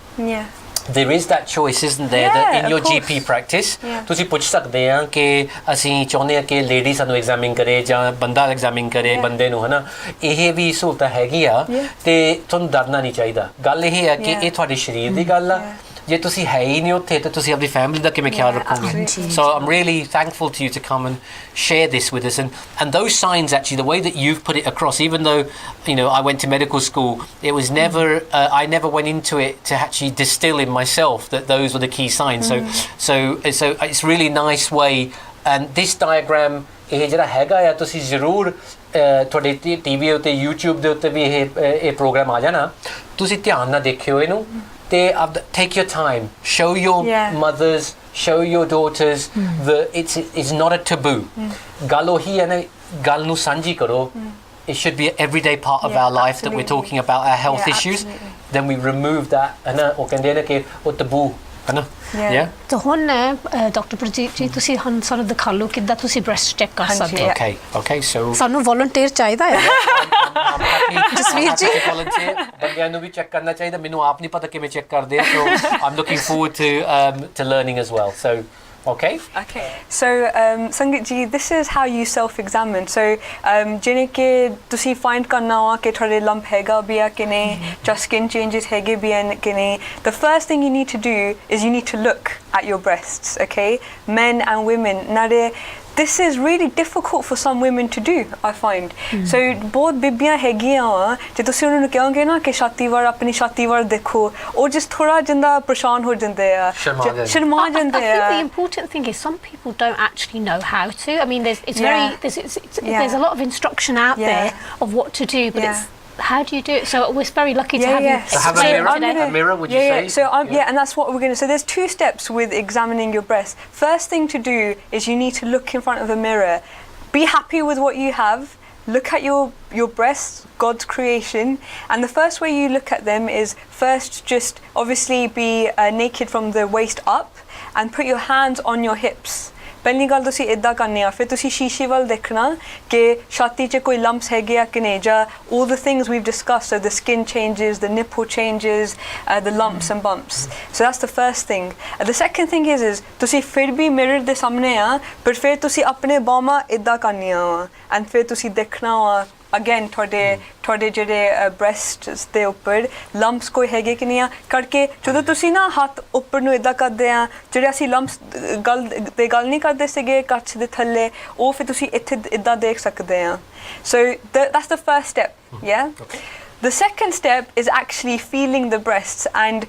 there is that choice isn't there that in your GP practice ਤੁਸੀਂ ਪੁੱਛ ਸਕਦੇ ਆ ਕਿ ਅਸੀਂ ਚਾਹੁੰਦੇ ਆ ਕਿ ਲੇਡੀ ਸਾਨੂੰ ਐਗਜ਼ਾਮਿਨ ਕਰੇ ਜਾਂ ਬੰਦਾ ਐਗਜ਼ਾਮਿਨ ਕਰੇ ਬੰਦੇ ਨੂੰ ਹਨਾ ਇਹ ਵੀ ਸਹੂਲਤ ਹੈਗੀ ਆ ਤੇ ਤੁਹਾਨੂੰ ਡਰਨਾ ਨਹੀਂ ਚਾਹੀਦਾ ਗੱਲ ਇਹ ਹੈ ਕਿ ਇਹ ਤੁਹਾਡੇ ਸਰੀਰ ਦੀ ਗੱਲ ਆ ਜੇ ਤੁਸੀਂ ਹੈ ਹੀ ਨਹੀਂ ਉੱਥੇ ਤਾਂ ਤੁਸੀਂ ਆਪਣੀ ਫੈਮਿਲੀ ਦਾ ਕਿਵੇਂ ਖਿਆਲ ਰੱਖੋਗੇ so I'm really thankful to you to come and share this with us and those signs actually the way that you've put it across even though you know I went to medical school it was never I never went into it to actually distill in myself that those were the key signs so it's really nice way and this diagram ਇਹ ਜਿਹੜਾ ਹੈਗਾ ਆ ਤੁਸੀਂ ਜ਼ਰੂਰ ਤੁਹਾਡੇ TV ਉੱਤੇ YouTube ਦੇ ਉੱਤੇ ਵੀ ਇਹ ਪ੍ਰੋਗਰਾਮ ਆ ਜਾਣਾ ਤੁਸੀਂ ਧਿਆਨ ਨਾਲ ਦੇਖਿਓ ਇਹਨੂੰ take your time show your mothers show your daughters that it's not a taboo ਗੱਲ ਉਹੀ ਹੈ ਨਾ ਗੱਲ ਨੂੰ ਸਾਂਝੀ ਕਰੋ it should be an everyday part of our life that we're talking about our health issues then we remove that and ਉਹ ਕਹਿੰਦੇ ਨੇ ਕਿ ਉਹ taboo ਹੈ ਨਾ ਤਾਂ ਹੁਣ ਡਾਕਟਰ ਪ੍ਰਦੀਪ ਜੀ ਤੁਸੀਂ ਸਾਨੂੰ ਦਿਖਾ ਲਓ ਕਿੱਦਾਂ ਤੁਸੀਂ ਬ੍ਰੈਸਟ ਚੈੱਕ ਕਰ ਸਕਦੇ ਹੋ okay so ਸਾਨੂੰ ਵੋਲੰਟੀਅਰ ਚਾਹੀਦਾ ਹੈ ਜਸਵੀਰ ਜੀ ਬੰਦਿਆਂ ਨੂੰ ਵੀ ਚੈੱਕ ਕਰਨਾ ਚਾਹੀਦਾ ਮੈਨੂੰ ਆਪ ਨਹੀਂ ਪਤਾ ਕਿਵੇਂ ਚੈੱਕ ਕਰਦੇ so I'm looking forward to learning as well so okay so Sangat ji this is how you self-examine so ਜਿਵੇਂ ਕਿ ਤੁਸੀਂ find ਕਰਨਾ ਵਾ ਕਿ ਤੁਹਾਡੇ lump ਹੈਗਾ ਵੀ ਆ ਕਿ ਨਹੀਂ ਜਾਂ skin changes ਹੈਗੇ ਵੀ ਆ ਕਿ ਨਹੀਂ the first thing you need to do is you need to look at your breasts okay men and women ਨਾਲੇ this is really difficult for some women to do I find so ਬਹੁਤ ਬੀਬੀਆਂ ਹੈਗੀਆਂ ਵਾ ਜੇ ਤੁਸੀਂ ਉਹਨਾਂ ਨੂੰ ਕਹੋਗੇ ਨਾ ਕਿ ਛਾਤੀ ਵਾਰ ਆਪਣੀ ਛਾਤੀ ਵਾਰ ਦੇਖੋ ਉਹ ਜਿਸ ਥੋੜਾ ਜਿੰਦਾ ਪਰੇਸ਼ਾਨ ਹੋ ਜਾਂਦੇ ਆ ਸ਼ਰਮਾ ਜਾਂਦੇ ਆ I think the important thing is some people don't actually know how to I mean there's a lot of instruction out there of what to do but it's how do you do it so we're very lucky to have you so have a mirror would you say so and that's what we're going to so there's two steps with examining your breast first thing to do is you need to look in front of a mirror be happy with what you have look at your breasts God's creation and the first way you look at them is first just obviously be naked from the waist up and put your hands on your hips ਪਹਿਲੀ ਗੱਲ ਤੁਸੀਂ ਇੱਦਾਂ ਕਰਨੀ ਆ ਫਿਰ ਤੁਸੀਂ ਸ਼ੀਸ਼ੇ ਵੱਲ ਦੇਖਣਾ ਕਿ ਛਾਤੀ 'ਚ ਕੋਈ lumps ਹੈਗੇ ਆ ਕਿ ਨਹੀਂ ਜਾਂ all the things we've discussed so the skin changes the nipple changes the lumps and bumps so that's the first thing the second thing is ਤੁਸੀਂ ਫਿਰ ਵੀ mirror ਦੇ ਸਾਹਮਣੇ ਆ ਪਰ ਫਿਰ ਤੁਸੀਂ ਆਪਣੇ ਬਾਹਾਂ ਇੱਦਾਂ ਕਰਨੀਆਂ ਵਾ and ਫਿਰ ਤੁਸੀਂ ਦੇਖਣਾ ਵਾ again ਤੁਹਾਡੇ ਜਿਹੜੇ ਬ੍ਰੈਸਟਸ ਦੇ ਉੱਪਰ lumps ਕੋਈ ਹੈਗੇ ਕਿ ਨਹੀਂ ਆ ਕਰਕੇ ਜਦੋਂ ਤੁਸੀਂ ਨਾ ਹੱਥ ਉੱਪਰ ਨੂੰ ਇੱਦਾਂ ਕਰਦੇ ਆ ਜਿਹੜੇ ਅਸੀਂ lumps ਗੱਲ ਨਹੀਂ ਕਰਦੇ ਸੀਗੇ ਕੱਛ ਦੇ ਥੱਲੇ ਉਹ ਫਿਰ ਤੁਸੀਂ ਇੱਥੇ ਇੱਦਾਂ ਦੇਖ ਸਕਦੇ ਆ so that's the first step The second step is actually feeling the breasts and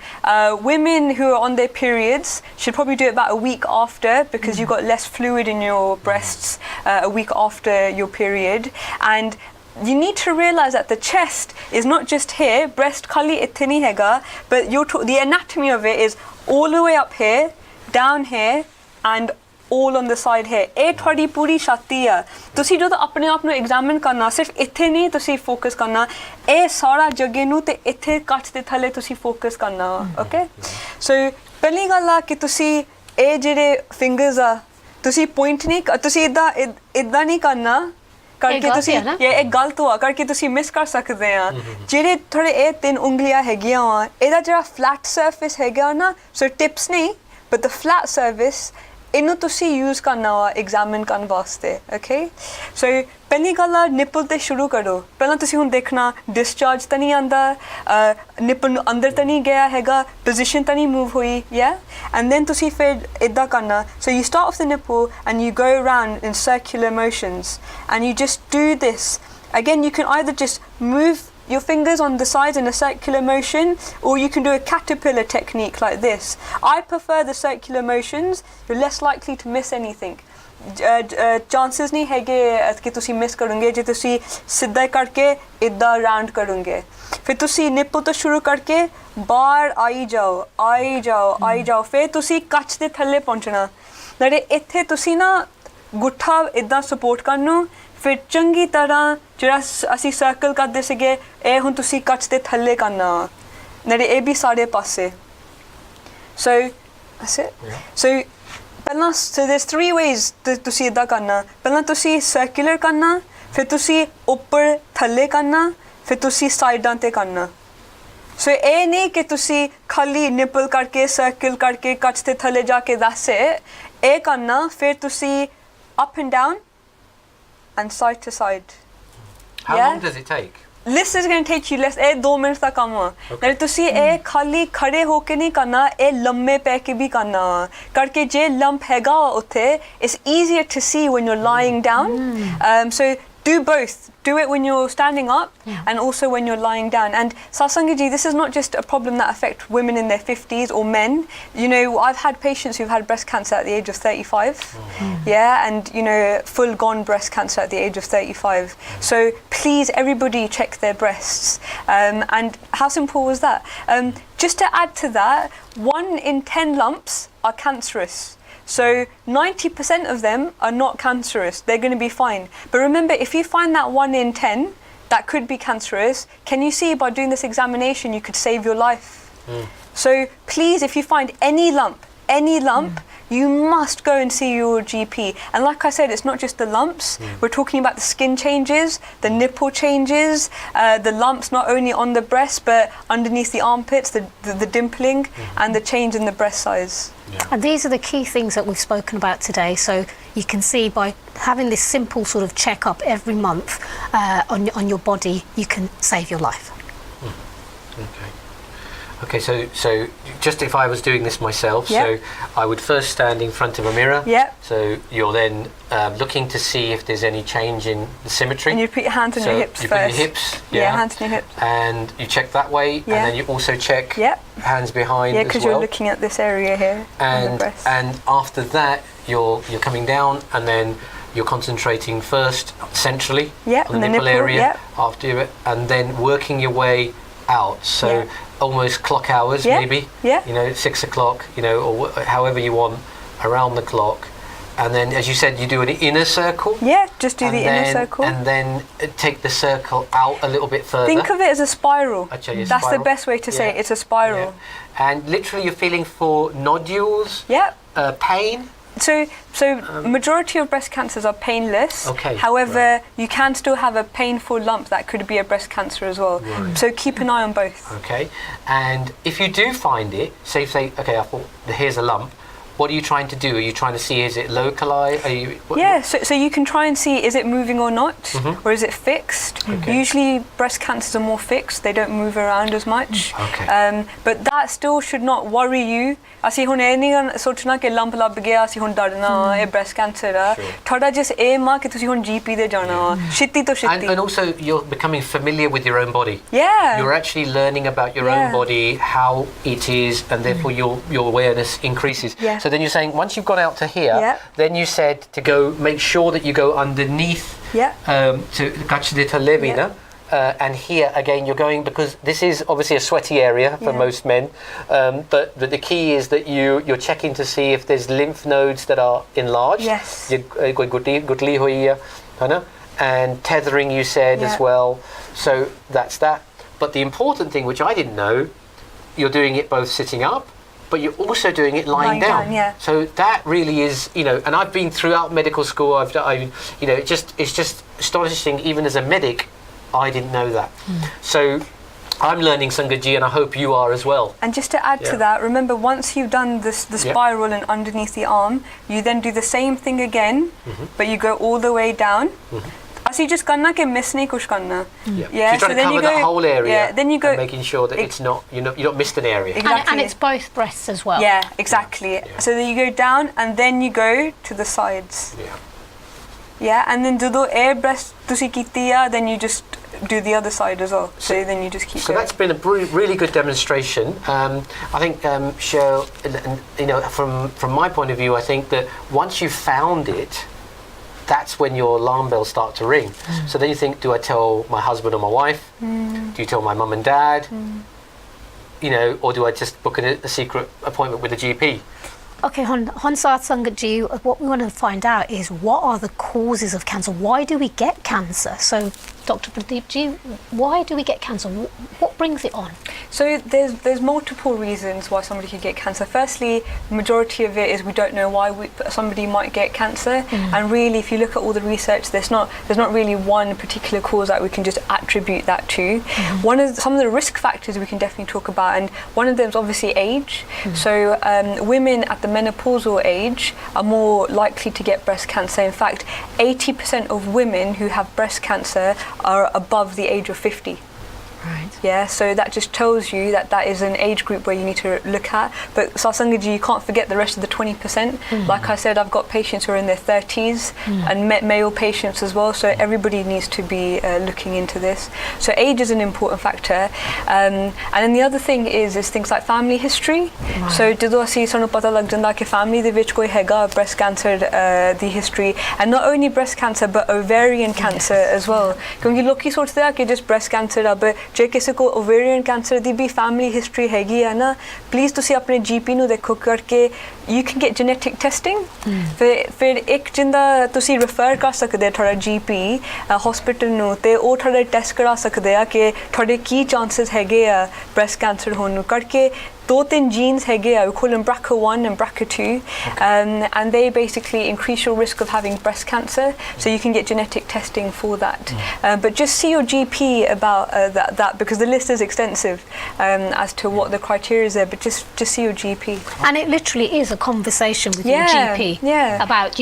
women who are on their periods should probably do it about a week after because you've got less fluid in your breasts a week after your period and you need to realize that the chest is not just here breast khali ithe nahi hega but the anatomy of it is all the way up here down here and all on the side here ਇਹ ਤੁਹਾਡੀ ਪੂਰੀ ਛਾਤੀ ਆ ਤੁਸੀਂ ਜਦੋਂ ਆਪਣੇ ਆਪ ਨੂੰ examine ਕਰਨਾ ਸਿਰਫ ਇੱਥੇ ਨਹੀਂ ਤੁਸੀਂ ਫੋਕਸ ਕਰਨਾ ਇਹ ਸਾਰਾ ਜਗ੍ਹਾ ਨੂੰ ਤੇ ਇੱਥੇ ਕੱਛ ਦੇ ਥੱਲੇ ਤੁਸੀਂ ਫੋਕਸ ਕਰਨਾ ਓਕੇ ਸੋ ਪਹਿਲੀ ਗੱਲ ਆ ਕਿ ਤੁਸੀਂ ਇਹ ਜਿਹੜੇ ਫਿੰਗਰਸ ਆ ਤੁਸੀਂ ਪੁਆਇੰਟ ਨਹੀਂ ਤੁਸੀਂ ਇਦਾਂ ਨਹੀਂ ਕਰਨਾ ਕਰਕੇ ਤੁਸੀਂ ਇਹ ਗਲਤ ਹੋਆ ਕਰਕੇ ਤੁਸੀਂ ਮਿਸ ਕਰ ਸਕਦੇ ਆ ਜਿਹੜੇ ਥੋੜੇ ਇਹ 3 ਉਂਗਲੀਆਂ ਹੈਗੀਆਂ ਆ ਇਹਦਾ ਜਿਹੜਾ ਫਲੈਟ ਸਰਫੇਸ ਹੈਗਾ ਨਾ ਸੋ ਟਿਪਸ ਨਹੀਂ ਬਟ ਦ ਫਲੈਟ ਸਰਫੇਸ ਇਹਨੂੰ ਤੁਸੀਂ ਯੂਜ਼ ਕਰਨਾ ਵਾ ਐਗਜ਼ਾਮਿਨ ਕਰਨ ਵਾਸਤੇ ਓਕੇ ਸੋ ਪਹਿਲੀ ਗੱਲ ਆ ਨਿਪਲ ਤੇ ਸ਼ੁਰੂ ਕਰੋ ਪਹਿਲਾਂ ਤੁਸੀਂ ਹੁਣ ਦੇਖਣਾ ਡਿਸਚਾਰਜ ਤਾਂ ਨਹੀਂ ਆਂਦਾ ਨਿਪਲ ਨੂੰ ਅੰਦਰ ਤਾਂ ਨਹੀਂ ਗਿਆ ਹੈਗਾ ਪੋਜੀਸ਼ਨ ਤਾਂ ਨਹੀਂ ਮੂਵ ਹੋਈ ਯਾ ਐਂਡ ਦੈਨ ਤੁਸੀਂ ਫਿਰ ਇਦਾਂ ਕਰਨਾ so you start of the nipple and you go around in circular motions and you just do this again you can either just move your fingers on the sides in a circular motion or you can do a caterpillar technique like this. I prefer the circular motions. You're less likely to miss anything. Chances नहीं है कि तुसी miss करोगे जे तुसी सीधा करके इधर round करोगे फिर तुसी nipple तो शुरू करके बाहर आई जाओ फिर तुसी कच दे थल्ले पहुंचना नाले इत्थे तुसी ना गुट्ठा इधर support करनो फिर चंगी तरह ਜਿਹੜਾ ਅਸੀਂ ਸਰਕਲ ਕਰਦੇ ਸੀਗੇ ਇਹ ਹੁਣ ਤੁਸੀਂ ਕੱਚ ਦੇ ਥੱਲੇ ਕਰਨਾ ਨਾਲੇ ਇਹ ਵੀ ਸਾਰੇ ਪਾਸੇ ਸੋ ਪਹਿਲਾਂ so there's 3 ways ਤੁਸੀਂ ਇਦਾਂ ਕਰਨਾ ਪਹਿਲਾਂ ਤੁਸੀਂ ਸਰਕੂਲਰ ਕਰਨਾ ਫਿਰ ਤੁਸੀਂ ਉੱਪਰ ਥੱਲੇ ਕਰਨਾ ਫਿਰ ਤੁਸੀਂ ਸਾਈਡਾਂ ਤੇ ਕਰਨਾ ਸੋ ਇਹ ਨਹੀਂ ਕਿ ਤੁਸੀਂ ਖਾਲੀ ਨਿਪਲ ਕਰਕੇ ਸਰਕਲ ਕਰਕੇ ਕੱਚ ਦੇ ਥੱਲੇ ਜਾ ਕੇ ਦੱਸੇ ਇਹ ਕਰਨਾ ਫਿਰ ਤੁਸੀਂ up and down and side to side. How long does it take? This is going to take you less 2 minutes ਦਾ ਕੰਮ ਆ ਨਾਲੇ ਤੁਸੀਂ ਇਹ ਖਾਲੀ ਖੜੇ ਹੋ ਕੇ ਨਹੀਂ ਕਰਨਾ ਇਹ ਲੰਮੇ ਪੈ ਕੇ ਵੀ ਕਰਨਾ ਕਰਕੇ ਜੇ ਲੰਪ ਹੈਗਾ ਉੱਥੇ it's easier to see when you're lying down so do both do it when you're standing up and also when you're lying down and Satsangaji this is not just a problem that affects women in their 50s or men you know I've had patients who've had breast cancer at the age of 35 yeah and you know full gone breast cancer at the age of 35 so please everybody check their breasts and how simple was that just to add to that 1 in 10 lumps are cancerous so 90% of them are not cancerous. They're going to be fine. But remember, if you find that 1 in 10 that could be cancerous, can you see by doing this examination you could save your life? So please, if you find any lump, you must go and see your GP. And like I said, it's not just the lumps. We're talking about the skin changes, the nipple changes, the lumps not only on the breast but underneath the armpits, the dimpling and the change in the breast size. Yeah. And these are the key things that we've spoken about today. So you can see by having this simple sort of checkup every month on your body, you can save your life. Okay, so just if I was doing this myself, so I would first stand in front of a mirror. So you're then looking to see if there's any change in the symmetry. And you put your hands on your hips you first. Put your hips, hands on your hips. And you check that way, and then you also check hands behind as well. Yeah, because you're looking at this area here. And after that, you're coming down, and then you're concentrating first centrally on the nipple area. After it, and then working your way out. So. Almost clock hours maybe you know 6 o'clock you know or however you want around the clock and then as you said you do an inner circle just do the inner circle and then take the circle out a little bit further. Think of it as a spiral. That's the best way to say it. It's a spiral and literally you're feeling for nodules pain. So majority of breast cancers are painless. However, you can still have a painful lump that could be a breast cancer as well. So keep an eye on both. Okay. And if you do find it, say okay, I thought here's a lump. What are you trying to do? Are you trying to see is it localized? So you can try and see is it moving or not, or is it fixed? Usually breast cancers are more fixed; they don't move around as much. But that still should not worry you. ਅਸੀਂ ਹੁਣ ਇਹ ਨਹੀਂ ਸੋਚਣਾ ਕਿ ਲੰਪ ਲੱਭ ਗਿਆ ਅਸੀਂ ਹੁਣ ਡਰਨਾ ਇਹ breast cancer ਆ ਤੁਹਾਡਾ ਜਿਸ ਏਮ ਆ ਕਿ ਤੁਸੀਂ ਹੁਣ GP ਦੇ ਜਾਣਾ ਛੇਤੀ ਤੋਂ ਛੇਤੀ and also you're becoming familiar with your own body. You're actually learning about your own body, how it is, and therefore your awareness increases. So then you're saying once you've gone out to here, then you said to go make sure that you go underneath to Gachidita Levina. And here again you're going because this is obviously a sweaty area for most men but the key is that you're checking to see if there's lymph nodes that are enlarged and tethering you said as well so that's that but the important thing which I didn't know you're doing it both sitting up but you're also doing it lying down. Yeah. So that really is, and I've been throughout medical school. It's just astonishing. Even as a medic, I didn't know that. So I'm learning Sangat ji, and I hope you are as well. And just to add to that, remember, once you've done the spiral and underneath the arm, you then do the same thing again, but you go all the way down. So you just karna ke miss nahi kuch karna. You're trying to cover the whole area. Yeah, then you go and making sure that it's not you not missed an area. Exactly. And it's both breasts as well. Yeah, exactly. So then you go down and then you go to the sides. Yeah, and then do the air breast tusi kiti ya, then you just do the other side as well. So then you just keep going. That's been a really good demonstration. I think Cheryl, from my point of view, I think that once you've found it, that's when your alarm bells start to ring. So then you think, do I tell my husband or my wife? Do you tell my mum and dad? Or do I just book a secret appointment with a GP? Okay, Hansat Sangat ji, what we want to find out is what are the causes of cancer? Why do we get cancer? So, Dr. Pradeep ji, why do we get cancer? What brings it on? So there's multiple reasons why somebody could get cancer. Firstly, the majority of it is we don't know why somebody might get cancer, and really, if you look at all the research, there's not really one particular cause that we can just attribute that to. Some of the risk factors we can definitely talk about, and one of them is obviously age. So women at the menopausal age are more likely to get breast cancer. In fact, 80% of women who have breast cancer are above the age of 50. Right. Yeah, so that just tells you that is an age group where you need to look at. But Sangat ji, you can't forget the rest of the 20%. Like I said, I've got patients who are in their 30s and male patients as well. So everybody needs to be looking into this. So age is an important factor. And then the other thing is things like family history. Right. So ਜਦੋਂ ਅਸੀਂ ਸਾਨੂੰ ਪਤਾ ਲੱਗ ਜਾਂਦਾ ਕਿ family ਦੇ ਵਿੱਚ ਕੋਈ ਹੈਗਾ breast cancer the history, and not only breast cancer but ovarian cancer as well. ਕਿਉਂਕਿ ਲੋਕੀ ਸੋਚਦੇ ਆ ਕਿ just breast cancer ਆ, but ਜੇ ਕਿਸੇ ਕੋ ovarian cancer ਦੀ ਵੀ family history ਹੈਗੀ ਆ ਨਾ, please ਤੁਸੀਂ ਆਪਣੇ GP ਨੂੰ ਦੇਖੋ ਕਰਕੇ you can get genetic testing. ਫਿਰ ਇੱਕ ਜਿੰਦਾ ਤੁਸੀਂ refer ਕਰ ਸਕਦੇ ਆ ਤੁਹਾਡਾ GP hospital ਨੂੰ, ਤੇ ਉਹ ਤੁਹਾਡੇ ਟੈਸਟ ਕਰਾ ਸਕਦੇ ਆ ਕਿ ਤੁਹਾਡੇ ਕੀ chances ਹੈਗੇ ਆ breast cancer ਹੋਣ ਨੂੰ, ਕਰਕੇ 2-3 genes ਹੈਗੇ ਆ, we call them BRCA1 and BRCA2, and they basically increase your risk of having breast cancer, so you can get genetic testing for that. But just see your GP about that, because the list is extensive as to what the criteria is there, but just see your GP. And it literally is a conversation with your GP about,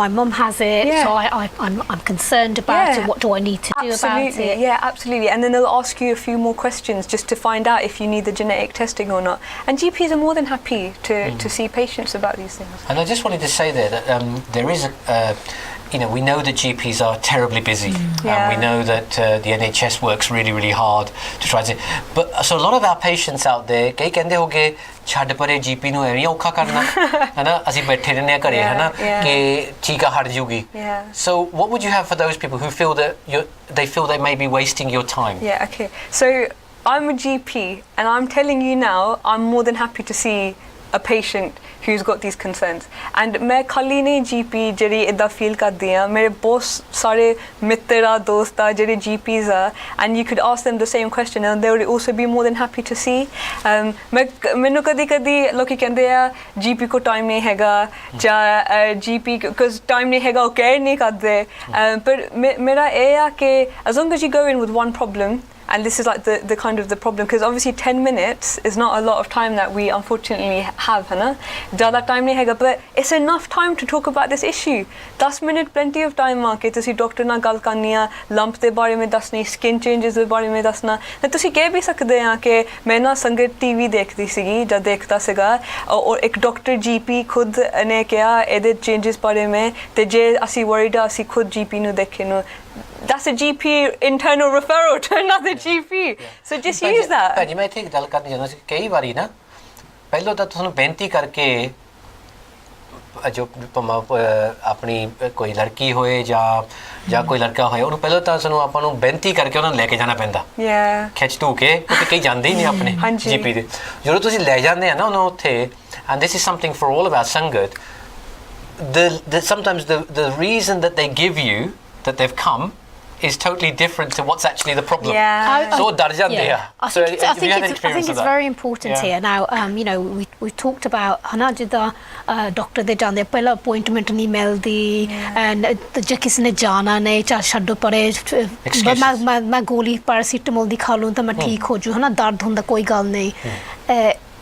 my mum has it, so I'm concerned about it, what do I need to do about it? Yeah, absolutely. And then they'll ask you a few more questions just to find out if you need the genetic testing or not. And GPs are more than happy to see patients about these things. And I just wanted to say there that there is we know that GPs are terribly busy. We know that the NHS works really, really hard to try to. But so a lot of our patients out there, ਕਈ ਕਹਿੰਦੇ ਹੋਗੇ ਛੱਡ ਪਰੇ GP ਨੂੰ ਐਵੇਂ ਔਖਾ ਕਰਨਾ ਹਨਾ, ਅਸੀਂ ਬੈਠੇ ਰਹਿੰਦੇ ਆ ਘਰੇ ਹਨਾ ਕਿ ਠੀਕ ਆ ਹਟ ਜੂਗੀ. So what would you have for those people who feel that they feel they may be wasting your time? Yeah, okay. So I'm a GP, and I'm telling you now, I'm more than happy to see a patient who's got these concerns. And मैं खाली नहीं GP ਜਿਹੜੀ ਇਦਾਂ feel ਕਰਦੀ ਆ, ਮੇਰੇ ਬਹੁਤ ਸਾਰੇ ਮਿੱਤਰ ਆ, ਦੋਸਤ ਆ ਜਿਹੜੇ GPs ਆ, and you could ask them the same question and they would also be more than happy to see. ਮੈਨੂੰ ਕਦੀ ਲੋਕੀ ਕਹਿੰਦੇ ਆ GP ਕੋ time ਨਹੀਂ ਹੈਗਾ, ਜਾਂ GP because time ਨਹੀਂ ਹੈਗਾ ਉਹ care ਨਹੀਂ ਕਰਦੇ, but ਮੇਰਾ ਇਹ ਆ ਕਿ as long as you go in with one problem, and this is like the kind of the problem, because obviously 10 minutes is not a lot of time that we unfortunately have, है ना, ज़्यादा time नहीं हैगा, but it's enough time to talk about this issue. 10 minute plenty of time आके तुसी doctor नाल गल करनी आ, lump दे बारे में दसनी, skin changes दे बारे में दसना, ते तुसी कह भी सकते हैं कि मैं ना संगत TV देखती सीगी जब देखता सीगा, और एक डॉक्टर GP खुद ने कहा एदे changes बारे में, ते जे असी worried असी खुद GP नु देखे नु, that's a GP internal referral to another GP. So just use that. ਭਾਜੀ ਮੈਂ ਇੱਥੇ ਇੱਕ ਗੱਲ ਕਰਨੀ ਚਾਹੁੰਦਾ ਸੀ, ਕਈ ਵਾਰੀ ਨਾ ਪਹਿਲਾਂ ਤਾਂ ਤੁਹਾਨੂੰ ਬੇਨਤੀ ਕਰਕੇ ਜੋ ਆਪਣੀ ਕੋਈ ਲੜਕੀ ਹੋਏ ਜਾਂ ਕੋਈ ਲੜਕਾ ਹੋਏ, ਉਹਨੂੰ ਪਹਿਲਾਂ ਤਾਂ ਸਾਨੂੰ ਆਪਾਂ ਨੂੰ ਬੇਨਤੀ ਕਰਕੇ ਉਹਨਾਂ ਨੂੰ ਲੈ ਕੇ ਜਾਣਾ ਪੈਂਦਾ, ਖਿੱਚ ਧੂ ਕੇ, ਕਿਉਂਕਿ ਕਈ ਜਾਂਦੇ ਹੀ ਨਹੀਂ ਆਪਣੇ GP ਦੇ. ਜਦੋਂ ਤੁਸੀਂ ਲੈ ਜਾਂਦੇ ਆ ਨਾ ਉਹਨੂੰ ਉੱਥੇ, and this is something for all of our Sangat, sometimes the reason that they give you that they've come is totally different to what's actually the problem. Yeah. So dar jande Yeah. hai. So have you had an I experience think of it's that? very important Yeah. here. Now, you know, we talked about hana jida doctor de jande pehla appointment nahi mildi and je kisi ne jana nahi cha chhaddo pare Excuses. main goli paracetamol di kha lun ta main theek ho ju hana dard hunda koi gall nahi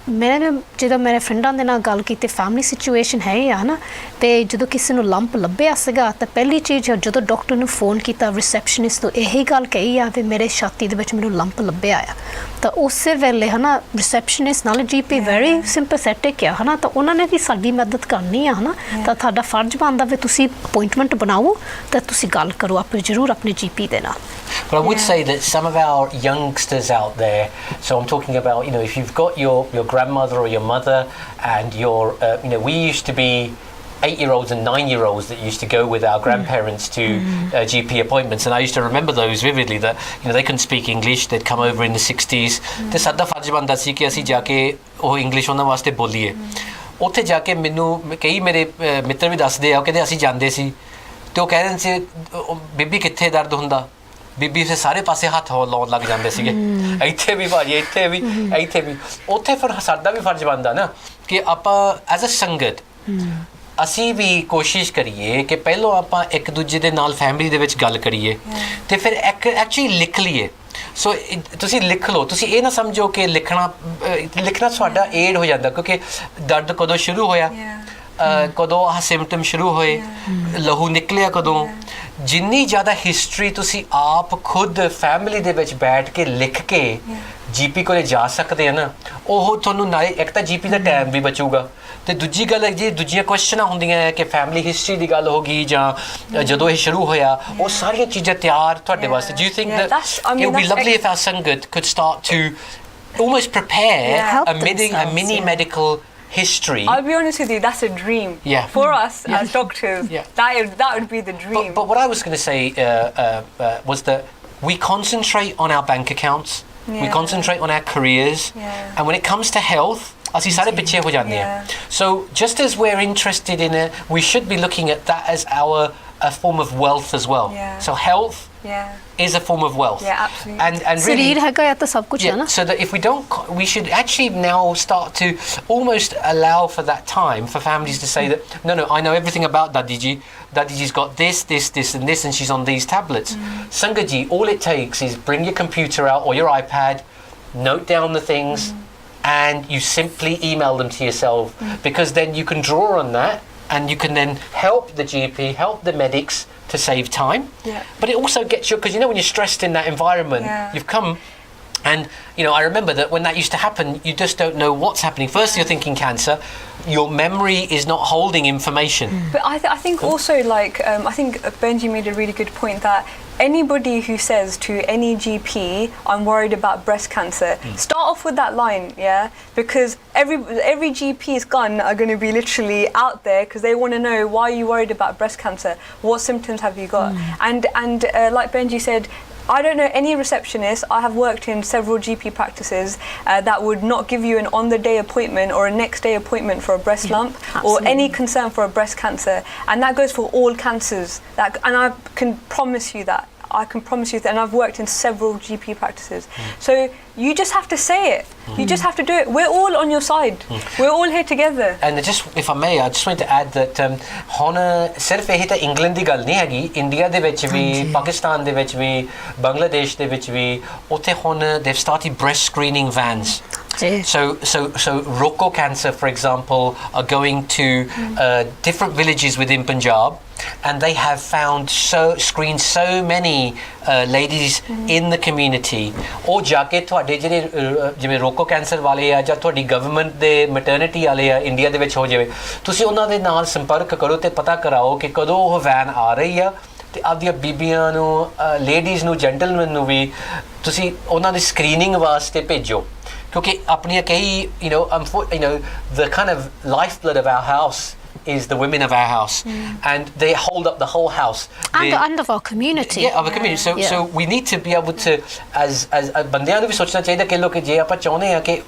मैंने ਜਦੋਂ ਮੇਰੇ ਫਰੈਂਡਾਂ ਦੇ ਨਾਲ ਗੱਲ ਕੀਤੀ family situation ਹੈ ਹੀ ਆ ਨਾ ਤੇ ਜਦੋਂ ਕਿਸੇ ਨੂੰ ਲੰਪ ਲੱਭਿਆ ਸੀਗਾ ਤਾਂ ਪਹਿਲੀ ਚੀਜ਼ ਜਦੋਂ ਡਾਕਟਰ ਨੂੰ ਫੋਨ ਕੀਤਾ ਰਿਸੈਪਸ਼ਨਿਸਟ ਨੂੰ ਇਹੀ ਗੱਲ ਕਹੀ ਆ ਵੀ ਮੇਰੇ ਛਾਤੀ ਦੇ ਵਿੱਚ ਮੈਨੂੰ ਲੰਪ ਲੱਭਿਆ ਆ ਤਾਂ ਉਸੇ ਵੇਲੇ ਹਨਾ ਰਿਸੈਪਸ਼ਨਿਸਟ ਨਾਲ ਜੀਪੀ ਵੈਰੀ ਸਿੰਪੈਥੈਟਿਕ ਆ ਹਨਾ ਤਾਂ ਉਹਨਾਂ ਨੇ ਵੀ ਸਾਡੀ ਮਦਦ ਕਰਨੀ ਆ ਹਨਾ ਤਾਂ ਤੁਹਾਡਾ ਫਰਜ਼ ਬਣਦਾ ਵੀ ਤੁਸੀਂ ਅਪਾਇੰਟਮੈਂਟ ਬਣਾਓ ਤਾਂ ਤੁਸੀਂ ਗੱਲ ਕਰੋ ਆਪਣੇ ਜ਼ਰੂਰ ਆਪਣੇ ਜੀਪੀ ਦੇ ਨਾਲ But I would say that some of our youngsters out there, so I'm talking about, you know, if you've got your grandmother or your mother and you know, we used to be 8-year-olds and 9-year-olds that used to go with our grandparents to GP appointments, and I used to remember those vividly, that, you know, they couldn't speak English, they'd come over in the 60s, ਤੇ ਸਾਡਾ ਫਰਜ਼ ਬਣਦਾ ਸੀ ਕਿ ਅਸੀਂ ਜਾ ਕੇ ਉਹ English ਉਹਨਾਂ ਵਾਸਤੇ ਬੋਲੀਏ ਉੱਥੇ ਜਾ ਕੇ ਮੈਨੂੰ ਕਈ ਮੇਰੇ ਮਿੱਤਰ ਵੀ ਦੱਸਦੇ ਆ ਉਹ ਕਹਿੰਦੇ ਅਸੀਂ ਜਾਂਦੇ ਸੀ ਤੇ ਉਹ ਕਹਿੰਦੇ ਸੀ ਬੀਬੀ ਕਿੱਥੇ ਦਰਦ ਹੁੰਦਾ ਬੀਬੀ ਉਸੇ ਸਾਰੇ ਪਾਸੇ ਹੱਥ ਲਾਉਣ ਲੱਗ ਜਾਂਦੇ ਸੀਗੇ ਇੱਥੇ ਵੀ ਭਾਜੀ ਇੱਥੇ ਵੀ ਉੱਥੇ ਫਿਰ ਸਾਡਾ ਵੀ ਫਰਜ਼ ਬਣਦਾ ਨਾ ਕਿ ਆਪਾਂ ਐਜ਼ ਅ ਸੰਗਤ ਅਸੀਂ ਵੀ ਕੋਸ਼ਿਸ਼ ਕਰੀਏ ਕਿ ਪਹਿਲਾਂ ਆਪਾਂ ਇੱਕ ਦੂਜੇ ਦੇ ਨਾਲ ਫੈਮਿਲੀ ਦੇ ਵਿੱਚ ਗੱਲ ਕਰੀਏ ਤੇ ਫਿਰ ਐਕਚੁਅਲੀ ਲਿਖ ਲਈਏ ਸੋ ਤੁਸੀਂ ਲਿਖ ਲਓ ਤੁਸੀਂ ਇਹ ਨਾ ਸਮਝੋ ਕਿ ਲਿਖਣਾ ਤੁਹਾਡਾ ਏਡ ਹੋ ਜਾਂਦਾ ਕਿਉਂਕਿ ਦਰਦ ਕਦੋਂ ਸ਼ੁਰੂ ਹੋਇਆ ਕਦੋਂ ਆਹ ਸਿੰਪਟਮ ਸ਼ੁਰੂ ਹੋਏ ਲਹੂ ਨਿਕਲਿਆ ਕਦੋਂ ਜਿੰਨੀ ਜ਼ਿਆਦਾ ਹਿਸਟਰੀ ਤੁਸੀਂ ਆਪ ਖੁਦ ਫੈਮਿਲੀ ਦੇ ਵਿੱਚ ਬੈਠ ਕੇ ਲਿਖ ਕੇ ਜੀਪੀ ਕੋਲੇ ਜਾ ਸਕਦੇ ਆ ਨਾ ਉਹ ਤੁਹਾਨੂੰ ਨਾਲੇ ਇੱਕ ਤਾਂ ਜੀਪੀ ਦਾ ਟਾਈਮ ਵੀ ਬਚੂਗਾ ਤੇ ਦੂਜੀ ਗੱਲ ਜੇ ਦੂਜੀਆਂ ਕੁਐਸਚਨਾਂ ਹੁੰਦੀਆਂ ਹੈ ਕਿ ਫੈਮਿਲੀ ਹਿਸਟਰੀ ਦੀ ਗੱਲ ਹੋ ਗਈ ਜਾਂ ਜਦੋਂ ਇਹ ਸ਼ੁਰੂ ਹੋਇਆ ਉਹ ਸਾਰੀਆਂ ਚੀਜ਼ਾਂ ਤਿਆਰ ਤੁਹਾਡੇ ਵਾਸਤੇ do you think that it would be lovely if our sangat could start to almost prepare a mini medical history. I'll be honest with you, that's a dream. Yeah. For us as doctors, that would be the dream. But what I was going to say was that we concentrate on our bank accounts, we concentrate on our careers, and when it comes to health, ਅਸੀਂ ਸਾਰੇ ਪਿੱਛੇ ਹੋ ਜਾਂਦੇ ਆ so just as we're interested in it we should be looking at that as a form of wealth as well so health is a form of wealth absolutely and really ਸਰੀਰ ਹੈਗਾ ਆ ਤਾਂ ਸਭ ਕੁਝ ਹੈ ਨਾ so that if we don't we should actually now start to almost allow for that time for families to say that no I know everything about Dadiji's got this and this and she's on these tablets Sangat ji all it takes is bring your computer out or your iPad note down the things and you simply email them to yourself because then you can draw on that and you can then help the GP, help the medics to save time. But it also gets you, because you know when you're stressed in that environment, you've come and you know I remember that when that used to happen you just don't know what's happening. First you're thinking cancer, your memory is not holding information. But I think also like I think Benji made a really good point that anybody who says to any GP I'm worried about breast cancer start off with that line because every GP's gun are going to be literally out there because they want to know why are you worried about breast cancer, what symptoms have you got and like Benji said I don't know any receptionist. I have worked in several GP practices that would not give you an on-the-day appointment or a next-day appointment for a breast lump or any concern for a breast cancer, and that goes for all cancers. And I can promise you that. And I've worked in several GP practices. So you just have to say it. You just have to do it. We're all on your side. We're all here together. And just, if I may, I just wanted to add that ਹੁਣ ਸਿਰਫ ਇਹ ਤਾਂ England ਦੀ ਗੱਲ ਨਹੀਂ ਹੈਗੀ India ਦੇ ਵਿੱਚ ਵੀ ਪਾਕਿਸਤਾਨ ਦੇ ਵਿੱਚ ਵੀ ਬੰਗਲਾਦੇਸ਼ ਦੇ ਵਿੱਚ ਵੀ ਉੱਥੇ ਹੁਣ they've started breast screening vans. So Roko Cancer, for example, are going to different villages within Punjab, and they have screened so many ladies in the community. ਉਹ ਜਾ ਕੇ ਤੁਹਾਡੇ ਜਿਹੜੇ ਜਿਵੇਂ ਰੋਕੋ ਕੈਂਸਰ ਵਾਲੇ ਆ ਜਾਂ ਤੁਹਾਡੀ ਗਵਰਨਮੈਂਟ ਦੇ ਮੈਟਰਨਿਟੀ ਵਾਲੇ ਆ ਇੰਡੀਆ ਦੇ ਵਿੱਚ ਹੋ ਜਾਵੇ ਤੁਸੀਂ ਉਹਨਾਂ ਦੇ ਨਾਲ ਸੰਪਰਕ ਕਰੋ ਤੇ ਪਤਾ ਕਰਾਓ ਕਿ ਕਦੋਂ ਉਹ ਵੈਨ ਆ ਰਹੀ ਆ ਤੇ ਆਪਦੀਆਂ ਬੀਬੀਆਂ ਨੂੰ ਲੇਡੀਜ਼ ਨੂੰ ਜੈਂਟਲਮੈਨ ਨੂੰ ਵੀ ਤੁਸੀਂ ਉਹਨਾਂ ਦੀ ਸਕਰੀਨਿੰਗ ਵਾਸਤੇ ਭੇਜੋ ਕਿਉਂਕਿ ਆਪਣੀਆਂ ਕਈ you know the kind of lifeblood of our house is the women of our house and they hold up the whole house and of our community of a community so we need to be able to as ਬੰਦਿਆਂ ਨੂੰ ਵੀ ਸੋਚਣਾ ਚਾਹੀਦਾ ਕਿ ਲੋਕ ਜੇ ਆਪਾਂ ਚਾਹੁੰਦੇ ਆ ਕਿ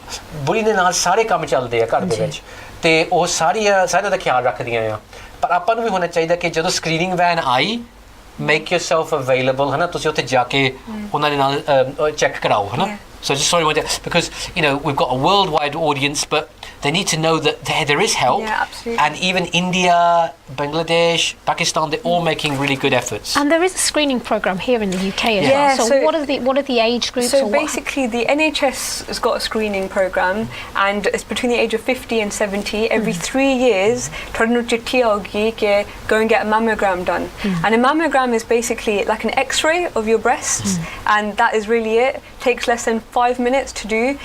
ਬੁੜੀ ਦੇ ਨਾਲ ਸਾਰੇ ਕੰਮ ਚੱਲਦੇ ਆ ਘਰ ਦੇ ਵਿੱਚ ਤੇ ਉਹ ਸਾਰਿਆਂ ਦਾ ਖਿਆਲ ਰੱਖਦੀਆਂ ਆ ਪਰ ਆਪਾਂ ਨੂੰ ਵੀ ਹੋਣਾ ਚਾਹੀਦਾ ਕਿ ਜਦੋਂ ਸਕਰੀਨਿੰਗ ਵੈਨ ਆਈ make yourself available है ना तुसी उत्थे जाके उन्हां दे नाल check कराओ है ना So I just sorry because we've got a worldwide audience, but they need to know that there is help. Yeah, absolutely. And even India, Bangladesh, Pakistan, they're all making really good efforts. And there is a screening program here in the UK as Yeah, well. So what are the age groups? So or what? basically, the NHS has got a screening program, and it's between the age of 50 and 70. Every 3 years, go and get a mammogram done. And a mammogram is basically like an X-ray of your breasts, and that is really it. Takes less than 5 minutes to do.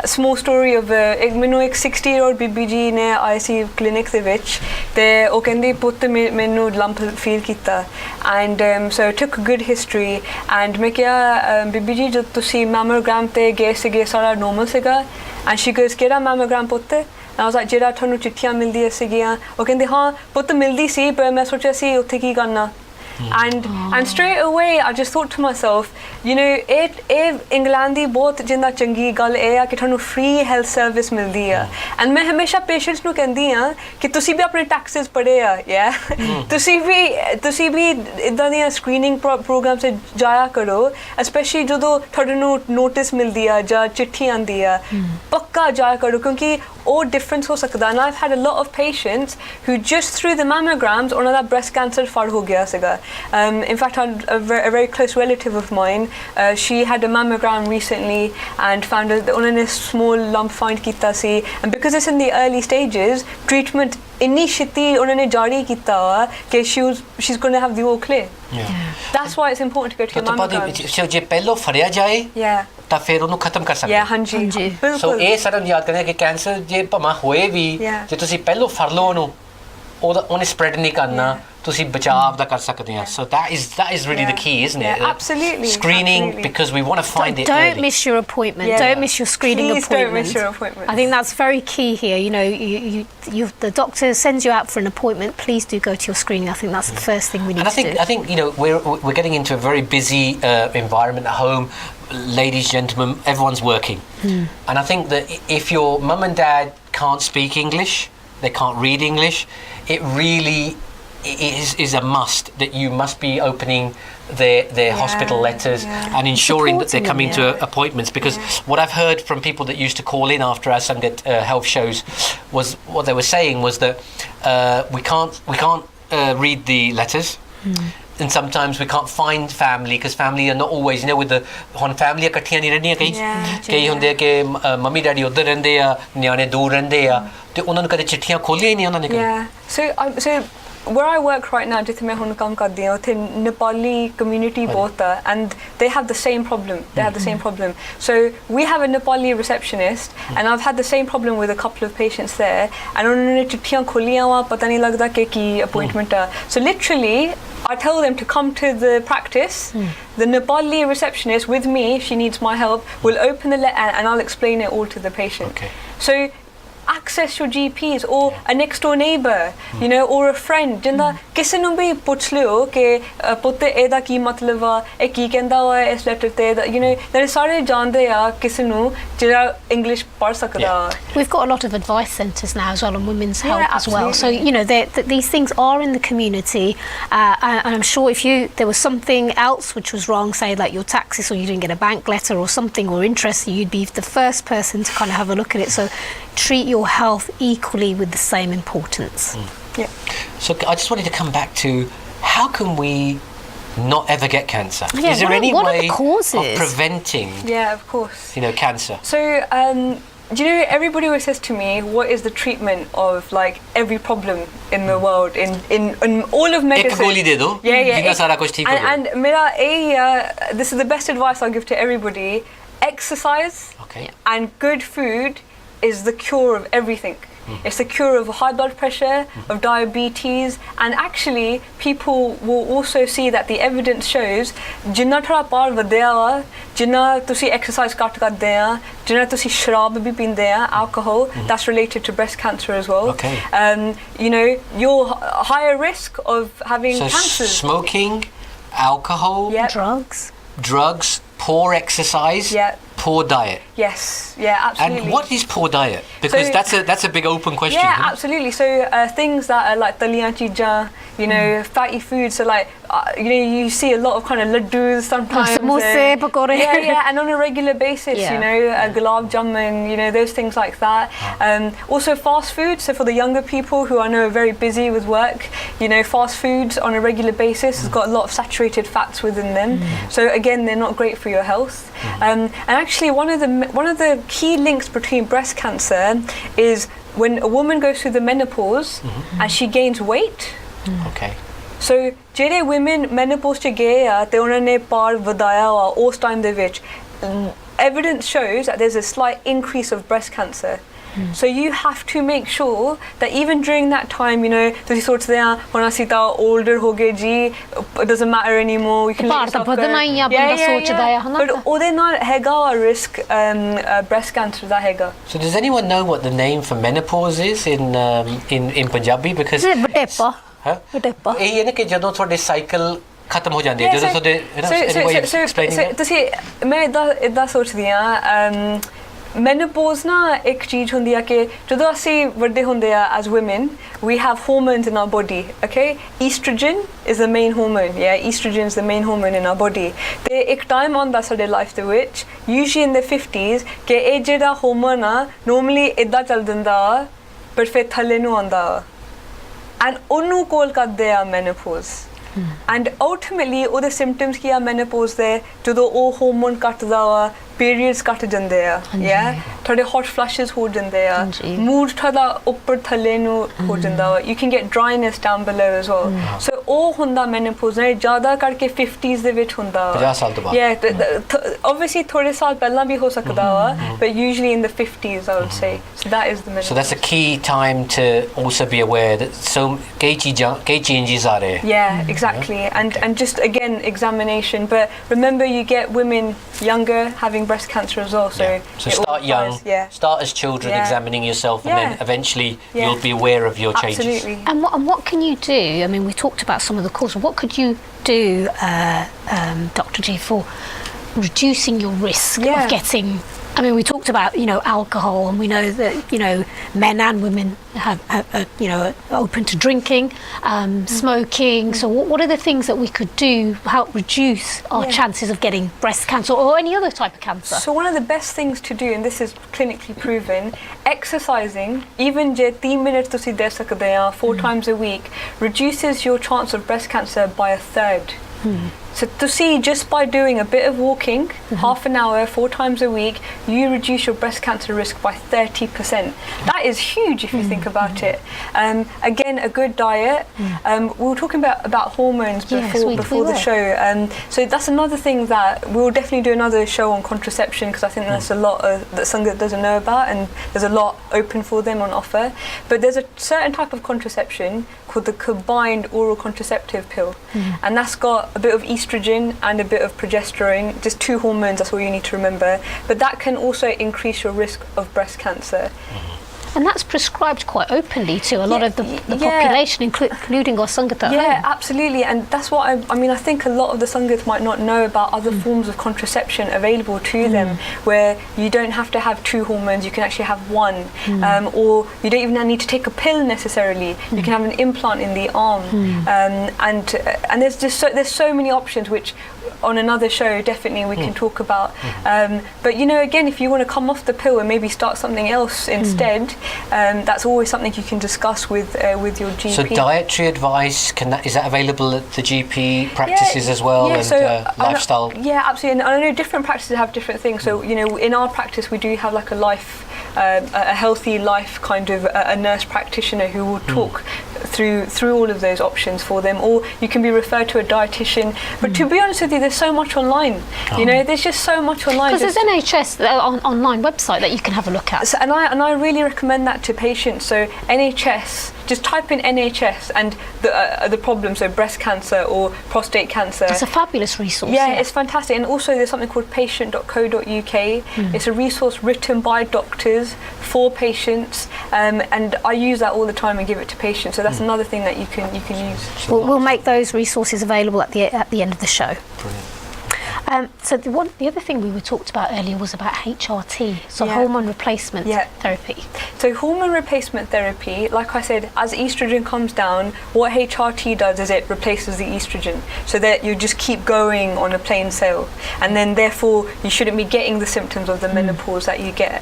A small story of a 60-year-old BBG ne IC clinic de vich te o kendi putt menu lump feel kita, and so it took a good history, and me kiya BBG jad tusi mammogram te gaye sige sara normal siga, and she goes keda mammogram putt, and I was like jera thanu chittiyan mildi sigiyan o kendi ha putt mildi si par main socha si utte ki karna. And straight away I just thought to myself, England ਦੀ ਬਹੁਤ ਜਿੰਦਾ ਚੰਗੀ ਗੱਲ ਇਹ ਆ ਕਿ ਤੁਹਾਨੂੰ free health service ਮਿਲਦੀ ਆ, and ਮੈਂ ਹਮੇਸ਼ਾ ਪੇਸ਼ੈਂਟਸ ਨੂੰ ਕਹਿੰਦੀ ਆ ਕਿ ਤੁਸੀਂ ਵੀ ਆਪਣੇ ਟੈਕਸਸ ਪੜੇ ਆ ਤੁਸੀਂ ਵੀ ਇਦਾਂ ਦੀਆਂ ਸਕਰੀਨਿੰਗ ਪ੍ਰੋਗਰਾਮ ਤੇ ਜਾਇਆ ਕਰੋ, ਸਪੈਸ਼ਲੀ ਜਦੋਂ ਤੁਹਾਨੂੰ ਨੋਟਿਸ ਮਿਲਦੀ ਆ ਜਾਂ ਚਿੱਠੀ ਆਂਦੀ ਆ, ਪੱਕਾ ਜਾਇਆ ਕਰੋ ਕਿਉਂਕਿ ਉਹ ਡਿਫਰੈਂਸ ਹੋ ਸਕਦਾ। And I've had a lot of patients who just through the mammograms ਉਹਨਾਂ ਦਾ breast cancer ਫੜ ਹੋ ਗਿਆ ਸੀਗਾ। In fact, a very close relative of mine, she had a mammogram recently and found a small lump find kita si, and because it's in the early stages, treatment initially unhone jari kita ke she's going to have the all clear. That's why it's important to go to your mammogram. So je pehlo fadya jaye ਤਾਂ ਫਿਰ ਉਹਨੂੰ ਖਤਮ ਕਰ ਸਕਦੇ ਹਾਂਜੀ ਬਿਲਕੁਲ। ਸੋ ਇਹ ਸਾਰਿਆਂ ਨੂੰ ਯਾਦ ਕਰਨਾ ਕਿ ਕੈਂਸਰ ਜੇ ਭਾਵੇਂ ਹੋਏ ਵੀ ਜੇ ਤੁਸੀਂ ਪਹਿਲੋਂ ਫੜ ਲਓ ਉਹਨੇ ਸਪਰੈਡ ਨਹੀਂ ਕਰਨਾ, ਤੁਸੀਂ ਬਚਾਅ ਦਾ ਕਰ ਸਕਦੇ ਆ। So that is really the key, isn't it? Absolutely. Screening, because we want to find it early. Don't miss your appointment. Don't miss your screening appointment. Please don't miss your appointment. I think that's very key here. The doctor sends you out for an appointment. Please do go to your screening. I think that's the first thing we need to do. I think we're getting into a very busy environment at home. Ladies, gentlemen, everyone's working. And I think that if your mum and dad can't speak English, they can't read English, it really is a must that you must be opening their hospital letters and ensuring that they're coming to appointments, because what I've heard from people that used to call in after our Sangat health shows was what they were saying was that we can't read the letters. And sometimes we can't find family because family are not always, with the family ਇਕੱਠੀਆਂ ਨਹੀਂ ਰਹਿੰਦੀਆਂ ਕਈ ਹੁੰਦੇ ਆ ਕਿ mummy daddy ਉੱਧਰ ਰਹਿੰਦੇ ਆ, ਨਿਆਣੇ ਦੂਰ ਰਹਿੰਦੇ ਆ, ਤੇ ਉਹਨਾਂ ਨੂੰ ਕਦੇ ਚਿੱਠੀਆਂ ਖੋਲੀਆਂ ਹੀ ਨਹੀਂ ਉਹਨਾਂ ਨੇ। So where I work right now, ਜਿੱਥੇ ਮੈਂ ਹੁਣ ਕੰਮ ਕਰਦੀ ਹਾਂ ਉੱਥੇ Nepali community ਬਹੁਤ ਆ, and they have the same problem. So we have a Nepali receptionist, and I've had the same problem with a couple of patients there, and ਉਹਨਾਂ ਨੇ ਚਿੱਠੀਆਂ ਖੋਲੀਆਂ ਵਾ, ਪਤਾ ਨਹੀਂ ਲੱਗਦਾ ਕਿ ਕੀ appointment ਆ। So literally I tell them to come to the practice. The Nepali receptionist with me, if she needs my help, will open the letter and I'll explain it all to the patient. So access your GPs or a next door neighbour, or a friend, ਜਿੰਦਾ ਕਿਸੇ ਨੂੰ ਵੀ ਪੁੱਛ ਲਿਓ ਕਿ ਪੁੱਤ ਇਹਦਾ ਕੀ ਮਤਲਬ ਆ, ਇਹ ਕੀ ਕਹਿੰਦਾ ਵਾ ਇਸ ਲੈਟਰ ਤੇ, ਜਿਹੜੇ ਸਾਰੇ ਜਾਣਦੇ ਆ ਕਿਸੇ ਨੂੰ ਜਿਹੜਾ ਇੰਗਲਿਸ਼ ਪੜ੍ਹ ਸਕਦਾ। We've got a lot of advice centres now as well on women's health as well. So these things are in the community, and I'm sure if there was something else which was wrong, say like your taxes or you didn't get a bank letter or something, or interest, you'd be the first person to kind of have a look at it. So treat your health equally with the same importance. So I just wanted to come back to how can we not ever get cancer? Is there any what way are the causes of preventing of course cancer? So everybody always says to me, what is the treatment of like every problem in the world, in all of medicine? Ek goli de do, jinna sara kuch theek ho jaya. And mera this is the best advice I'll give to everybody. Exercise and good food is the cure of everything. It's the cure of high blood pressure, of diabetes, and actually people will also see that the evidence shows ਜਿੰਨਾ ਥੋੜਾ ਭਾਰ ਵਧਿਆ ਵਾ, ਜਿੰਨਾ ਤੁਸੀਂ exercise ਘੱਟ ਕਰਦੇ ਆ, ਜਿੰਨਾ ਤੁਸੀਂ ਸ਼ਰਾਬ ਵੀ ਪੀਂਦੇ ਆ, alcohol, that's related to breast cancer as well. You're higher risk of having cancer. Smoking, alcohol, drugs, poor exercise, poor diet. Yes, absolutely. And what is poor diet? Because that's a big open question. Absolutely. So things that are like taliyan cheejan, fatty foods. So like you see a lot of kind of laddus sometimes. Samosa, pakore. Yeah, and on a regular basis, gulab jamun, those things like that. Also fast food. So for the younger people who I know are very busy with work, fast foods on a regular basis has got a lot of saturated fats within them. So again, they're not great for your health. And actually, one of the key links between breast cancer is when a woman goes through the menopause and she gains weight. Okay. So ਜਿਹੜੇ women menopause ਚ ਗਏ ਆ ਤੇ ਉਹਨਾਂ ਨੇ ਭਾਰ ਵਧਾਇਆ ਆ ਉਸ time ਦੇ ਵਿੱਚ evidence shows that there's a slight increase of breast cancer. So you have to make sure that even during that time, ਤੁਸੀਂ ਸੋਚਦੇ ਆ ਹੁਣ ਅਸੀਂ ਤਾਂ older ਹੋ ਗਏ ਜੀ, it doesn't matter anymore, you can ਭਾਰ ਤਾਂ ਵਧਣਾ ਹੀ ਆ, ਬੰਦਾ ਸੋਚਦਾ ਆ ਹਨਾ, but ਉਹਦੇ ਨਾਲ ਹੈਗਾ risk breast cancer ਦਾ ਹੈਗਾ. So does anyone know what the name for menopause is in Punjabi? Because ਵਟੇਪਾ ਵਟੇਪਾ ਇਹ ਹੈ ਨਾ ਕਿ ਜਦੋਂ ਤੁਹਾਡੇ ਸਾਈਕਲ ਖਤਮ ਹੋ ਜਾਂਦੀ ਹੈ, ਜਦੋਂ ਤੁਹਾਡੇ ਤੁਸੀਂ ਮੈਂ ਇਦਾਂ ਸੋਚਦੀ ਆ menopause ਨਾ ਇੱਕ ਚੀਜ਼ ਹੁੰਦੀ ਆ ਕਿ ਜਦੋਂ ਅਸੀਂ ਵੱਡੇ ਹੁੰਦੇ ਆ as women we have hormones in our body, okay? Estrogen is the main hormone, estrogen is the main hormone in our body. ਤੇ ਇੱਕ ਟਾਈਮ ਆਉਂਦਾ ਸਾਡੇ ਲਾਈਫ ਦੇ ਵਿੱਚ usually in the 50s ਕਿ ਇਹ ਜਿਹੜਾ ਹਾਰਮੋਨ ਆ normally ਇਦਾਂ ਚੱਲ ਦਿੰਦਾ ਪਰ ਫਿਰ ਥੱਲੇ ਨੂੰ ਆਉਂਦਾ and ਉਹਨੂੰ ਕੋਲ ਕਰਦੇ ਆ menopause. And ultimately ਉਹਦੇ symptoms ਕੀ ਆ menopause ਦੇ ਜਦੋਂ ਉਹ ਹਾਰਮੋਨ ਘਟਦਾ ਵਾ periods ਘਟ ਜਾਂਦੇ ਆ ਤੁਹਾਡੇ hot flushes ਹੋ ਜਾਂਦੇ ਆ mood ਤੁਹਾਡਾ ਉੱਪਰ ਥੱਲੇ ਨੂੰ ਹੋ ਜਾਂਦਾ ਵਾ you can get dryness down below as well. So ਉਹ ਹੁੰਦਾ menopause ਨੇ ਜ਼ਿਆਦਾ ਕਰਕੇ 50s ਦੇ ਵਿੱਚ ਹੁੰਦਾ 50 ਸਾਲ ਤੋਂ ਬਾਅਦ obviously ਥੋੜੇ ਸਾਲ ਪਹਿਲਾਂ ਵੀ ਹੋ ਸਕਦਾ ਵਾ but usually in the 50s I would say. So that is the menopause. So that's a key time to also be aware that ਕਈ changes are there. Yeah, exactly. And just again examination, but remember you get women younger having breast cancer as well, so start young, start as children, examining yourself, and then eventually you'll be aware of your changes. Absolutely. And what can you do? I mean, we talked about some of the causes. What could you do, Dr. G, for reducing your risk of getting, I mean, we talked about, alcohol, and we know that, men and women are open to drinking, smoking. So what are the things that we could do to help reduce our chances of getting breast cancer or any other type of cancer? So one of the best things to do, and this is clinically proven, exercising, even 3 minutes ਤੁਸੀਂ ਦੇ ਸਕਦੇ ਆ 4 times a week, reduces your chance of breast cancer by 1/3. So to see just by doing a bit of walking, half an hour, 4 times a week, you reduce your breast cancer risk by 30%. That is huge if you think about it. Again, a good diet. We were talking about hormones before the show. So that's another thing that we'll definitely do another show on contraception because I think there's a lot that Sangat doesn't know about and there's a lot open for them on offer. But there's a certain type of contraception called the combined oral contraceptive pill. And that's got a bit of estrogen and a bit of progesterone, just 2 hormones, that's all you need to remember. But that can also increase your risk of breast cancer. And that's prescribed quite openly to a lot of the population, including our Sangat at home. Absolutely. And that's what I think a lot of the Sangat might not know about other forms of contraception available to them, where you don't have to have 2 hormones, you can actually have 1. Or you don't even need to take a pill necessarily. You can have an implant in the arm. And there's so many options which on another show definitely we can talk about. But again, if you want to come off the pill and maybe start something else instead, that's always something you can discuss with your GP. So dietary advice, is that available at the GP practices as well, and so lifestyle? Absolutely. And I know different practices have different things. So in our practice we do have like a healthy life kind of a nurse practitioner who will talk through all of those options for them, or you can be referred to a dietitian. But to be honest with you, there's so much online. There's just so much online. Because there's NHS online website that you can have a look at. So, and I really recommend that to patients. So NHS, just type in NHS and the problem, so breast cancer or prostate cancer. It's a fabulous resource. Yeah, it's fantastic. And also there's something called patient.co.uk. It's a resource written by doctors for patients, and I use that all the time and give it to patients. So that's another thing that you can use. We'll make those resources available at the end of the show. Brilliant. So the other thing we talked about earlier was about HRT, so hormone replacement therapy. So hormone replacement therapy, like I said, as estrogen comes down, what HRT does is it replaces the estrogen, so that you just keep going on a plain sail, and then therefore you shouldn't be getting the symptoms of the menopause that you get.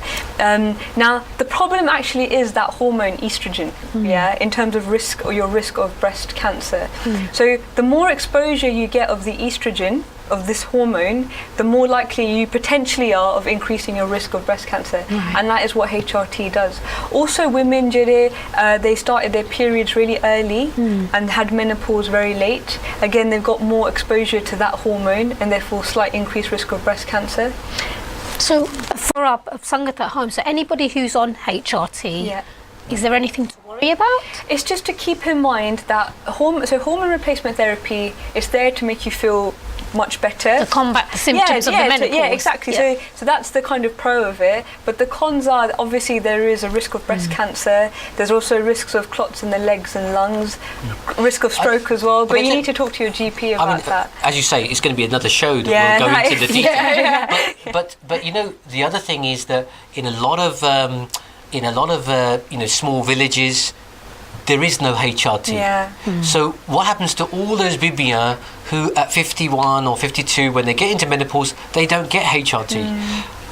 Now the problem actually is that hormone estrogen, in terms of risk or your risk of breast cancer. So the more exposure you get of the estrogen, of this hormone, the more likely you potentially are of increasing your risk of breast cancer, and that is what HRT does. Also, women they started their periods really early and had menopause very late. Again, they've got more exposure to that hormone and therefore slight increased risk of breast cancer. So for our Sangat at home, so anybody who's on HRT, is there anything to worry about? It's just to keep in mind that hormone replacement therapy is there to make you feel much better, to combat the symptoms of the menopause. Exactly. So that's the kind of pro of it, but the cons are obviously there is a risk of breast cancer, there's also risks of clots in the legs and lungs, risk of stroke as well, but you need to talk to your GP about that. As you say, it's going to be another show that will go into the detail. But you know, the other thing is that in a lot of small villages, there is no HRT. So what happens to all those bibiyan who at 51 or 52, when they get into menopause, they don't get HRT?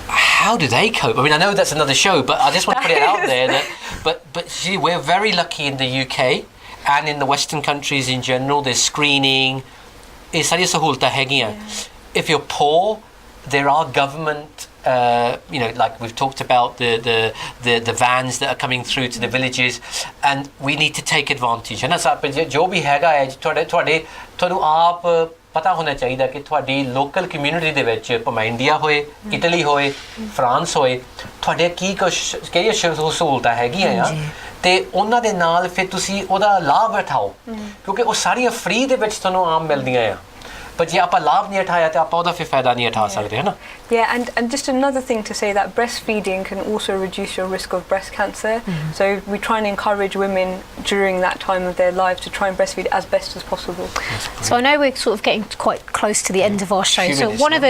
How do they cope? I mean, I know that's another show, but I just want to put it out there but see, we're very lucky in the UK and in the Western countries in general. There's screening. If you're poor, there are government like we've talked about the vans that are coming through to the villages, and we need to take advantage. है ना साहब, जो भी हैगा है ਤੁਹਾਨੂੰ ਆਪ ਪਤਾ ਹੋਣਾ ਚਾਹੀਦਾ ਕਿ ਤੁਹਾਡੀ ਲੋਕਲ ਕਮਿਊਨਿਟੀ ਦੇ ਵਿੱਚ ਭਾਵੇਂ ਇੰਡੀਆ ਹੋਏ, ਇਟਲੀ ਹੋਏ, ਫਰਾਂਸ ਹੋਏ, ਤੁਹਾਡੇ ਕਿਹੜੀਆਂ ਸਹੂਲਤਾਂ ਹੈਗੀਆਂ ਆ, ਤੇ ਉਹਨਾਂ ਦੇ ਨਾਲ ਫਿਰ ਤੁਸੀਂ ਉਹਦਾ ਲਾਭ ਉਠਾਓ, ਕਿਉਂਕਿ ਉਹ ਸਾਰੀਆਂ ਫ੍ਰੀ ਦੇ ਵਿੱਚ ਤੁਹਾਨੂੰ ਆਮ ਮਿਲਦੀਆਂ ਆ, ਪਰ ਜੇ ਆਪਾਂ ਲਾਭ ਨਹੀਂ ਉਠਾਇਆ ਤੇ ਆਪਾਂ ਉਹਦਾ ਫਿਰ ਫਾਇਦਾ ਨਹੀਂ ਉਠਾ ਸਕਦੇ, ਹੈ ਨਾ? Yeah, and just another thing to say that breastfeeding can also reduce your risk of breast cancer. So we try and encourage women during that time of their life to try and breastfeed as best as possible. So I know we're sort of getting quite close to the end of our show. So one of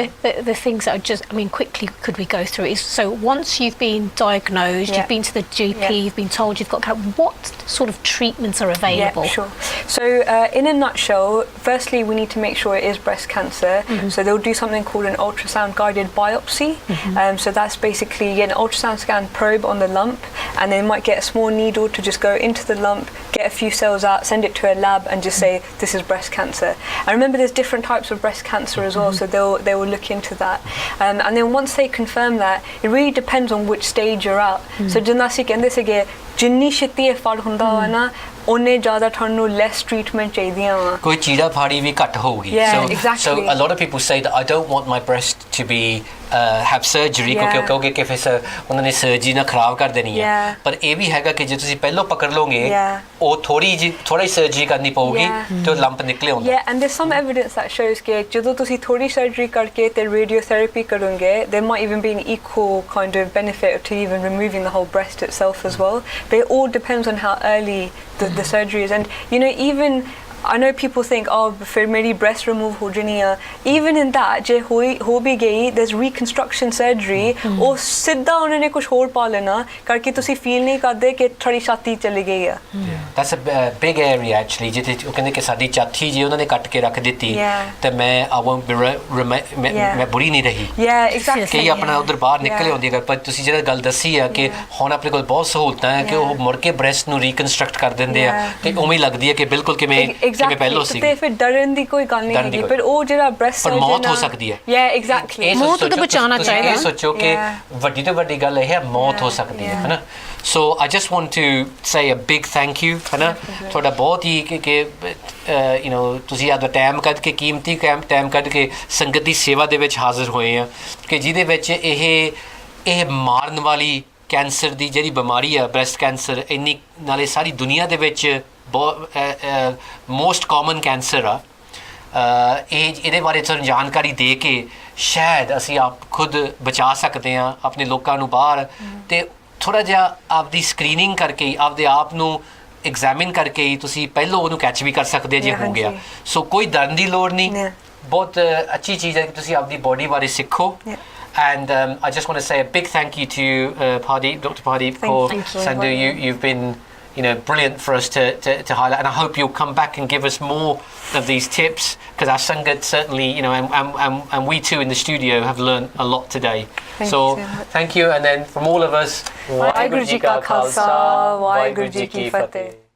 the things that quickly could we go through is, so once you've been diagnosed, you've been to the GP, you've been told you've got cancer, what sort of treatments are available? Yeah, sure. So in a nutshell, firstly we need to make sure it is breast cancer. So they'll do something called an ultrasound guided biopsy. So that's basically an ultrasound scan probe on the lump, and they might get a small needle to just go into the lump, get a few cells out, send it to a lab and just say this is breast cancer. And remember, there's different types of breast cancer as well, so they will look into that. And then once they confirm that, it really depends on which stage you're at. So ਜਿੰਨਾ ਕਹਿੰਦੇ ਸੀਗੇ ਜਿੰਨੀ ਛੇਤੀ ਇਹ ਫਲ ਹੁੰਦਾ ਵਾ ਨਾ, ਉਹਨੇ ਜ਼ਿਆਦਾ ਤੁਹਾਨੂੰ less treatment ਚਾਹੀਦੀਆਂ ਵਾ, ਕੋਈ ਚੀੜਾ ਫਾੜੀ ਵੀ ਘੱਟ ਹੋਊਗੀ. So a lot of people say that I don't want my breast to be have surgery, ਕਿਉਂਕਿ ਕਹੋਗੇ ਕਿ ਫਿਰ ਉਹਨਾਂ ਨੇ ਸਰਜਰੀ ਨਾਲ ਖਰਾਬ ਕਰ ਦੇਣੀ ਹੈ, ਪਰ ਇਹ ਵੀ ਹੈਗਾ ਕਿ ਜੇ ਤੁਸੀਂ ਪਹਿਲਾਂ ਪਕੜ ਲਓਗੇ, ਉਹ ਥੋੜੀ ਸਰਜਰੀ ਕਰਨੀ ਪਊਗੀ ਤੇ ਲੰਪ ਨਿਕਲੇ ਆਉਂਦਾ. Yeah, and there's some evidence that shows ਕਿ ਜਦੋਂ ਤੁਸੀਂ ਥੋੜੀ ਸਰਜਰੀ ਕਰਕੇ ਤੇ radiotherapy ਕਰੋਗੇ, there might even be an equal kind of benefit to even removing the whole breast itself as well. But it all depends on how early the surgery is. And you know, even I know people think, oh, फिर मेरी breast remove हो जानी है. Even in that, जे हो भी गई, there's reconstruction surgery. और सिद्धा उन्होंने कुछ और पा लेना करके तुसी feel नहीं करते कि थोड़ी छाती चली गई है. That's a big area actually. जिथे वो कहने कि साड़ी छाती जे उन्होंने काट के रख देती, तो I won't be मैं बुरी नहीं रही. Yeah, exactly. कि अपना उधर बाहर निकले होंदी अगर, पर तुसी जरा गल दसी है कि हुण अपने कोल बहुत सहूलतां है कि वो मुड़ के breast ਨੂੰ reconstruct कर देंदे आ, ते उम्मीद लगदी है कि बिल्कुल कि मैं ਤੇ ਫਿਰ ਡਰਨ ਦੀ ਕੋਈ ਗੱਲ ਨਹੀਂ ਹੈਗੀ, ਪਰ ਉਹ ਜਿਹੜਾ ਬ੍ਰੈਸਟ ਸਰਜਨ ਮੌਤ ਹੋ ਸਕਦੀ ਹੈ. ਯਾ ਐਗਜ਼ੈਕਟਲੀ, ਮੌਤ ਤੋਂ ਬਚਾਉਣਾ ਚਾਹੀਦਾ. ਇਹ ਸੋਚੋ ਕਿ ਵੱਡੀ ਤੋਂ ਵੱਡੀ ਗੱਲ ਇਹ ਹੈ, ਮੌਤ ਹੋ ਸਕਦੀ ਹੈ, ਹੈ ਨਾ? So I just want to say a big thank you, ਹੈ ਨਾ? ਤੁਹਾਡਾ ਬਹੁਤ ਹੀ ਕਿ ਤੁਸੀਂ ਆਪਦਾ ਟਾਈਮ ਕੱਢ ਕੇ, ਕੀਮਤੀ ਟਾਈਮ ਕੱਢ ਕੇ ਸੰਗਤ ਦੀ ਸੇਵਾ ਦੇ ਵਿੱਚ ਹਾਜ਼ਰ ਹੋਏ ਆ, ਕਿ ਜਿਹਦੇ ਵਿੱਚ ਇਹ ਮਾਰਨ ਵਾਲੀ ਕੈਂਸਰ ਦੀ ਜਿਹੜੀ ਬਿਮਾਰੀ ਆ, ਬ੍ਰੈਸਟ ਕੈਂਸਰ, ਇੰਨੀ ਨਾਲੇ ਸਾਰੀ ਦੁਨੀਆ ਦੇ ਵਿੱਚ ਬਹੁਤ ਮੋਸਟ ਕਾਮਨ ਕੈਂਸਰ ਆ, ਇਹਦੇ ਬਾਰੇ ਤੁਹਾਨੂੰ ਜਾਣਕਾਰੀ ਦੇ ਕੇ ਸ਼ਾਇਦ ਅਸੀਂ ਆਪ ਖੁਦ ਬਚਾ ਸਕਦੇ ਹਾਂ ਆਪਣੇ ਲੋਕਾਂ ਨੂੰ ਬਾਹਰ, ਤੇ ਥੋੜ੍ਹਾ ਜਿਹਾ ਆਪਦੀ ਸਕਰੀਨਿੰਗ ਕਰਕੇ ਆਪਦੇ ਆਪ ਨੂੰ ਐਗਜ਼ਾਮਿਨ ਕਰਕੇ ਹੀ ਤੁਸੀਂ ਪਹਿਲਾਂ ਉਹਨੂੰ ਕੈਚ ਵੀ ਕਰ ਸਕਦੇ ਜੇ ਹੋ ਗਿਆ. ਸੋ ਕੋਈ ਡਰਨ ਦੀ ਲੋੜ ਨਹੀਂ, बहुत अच्छी चीज़ है कि तुसी अपनी बॉडी बारे सीखो and I just want to say a big thank you to you Pardeep, Dr. Pardeep Thank you. Sandhu, you've been brilliant for us to highlight, and I hope you'll come back and give us more of these tips, because our Sangat certainly and we too in the studio have learned a lot today. Thank you, and then from all of us, Waheguru Ji Ka Khalsa, Waheguru Ji Ki Fateh.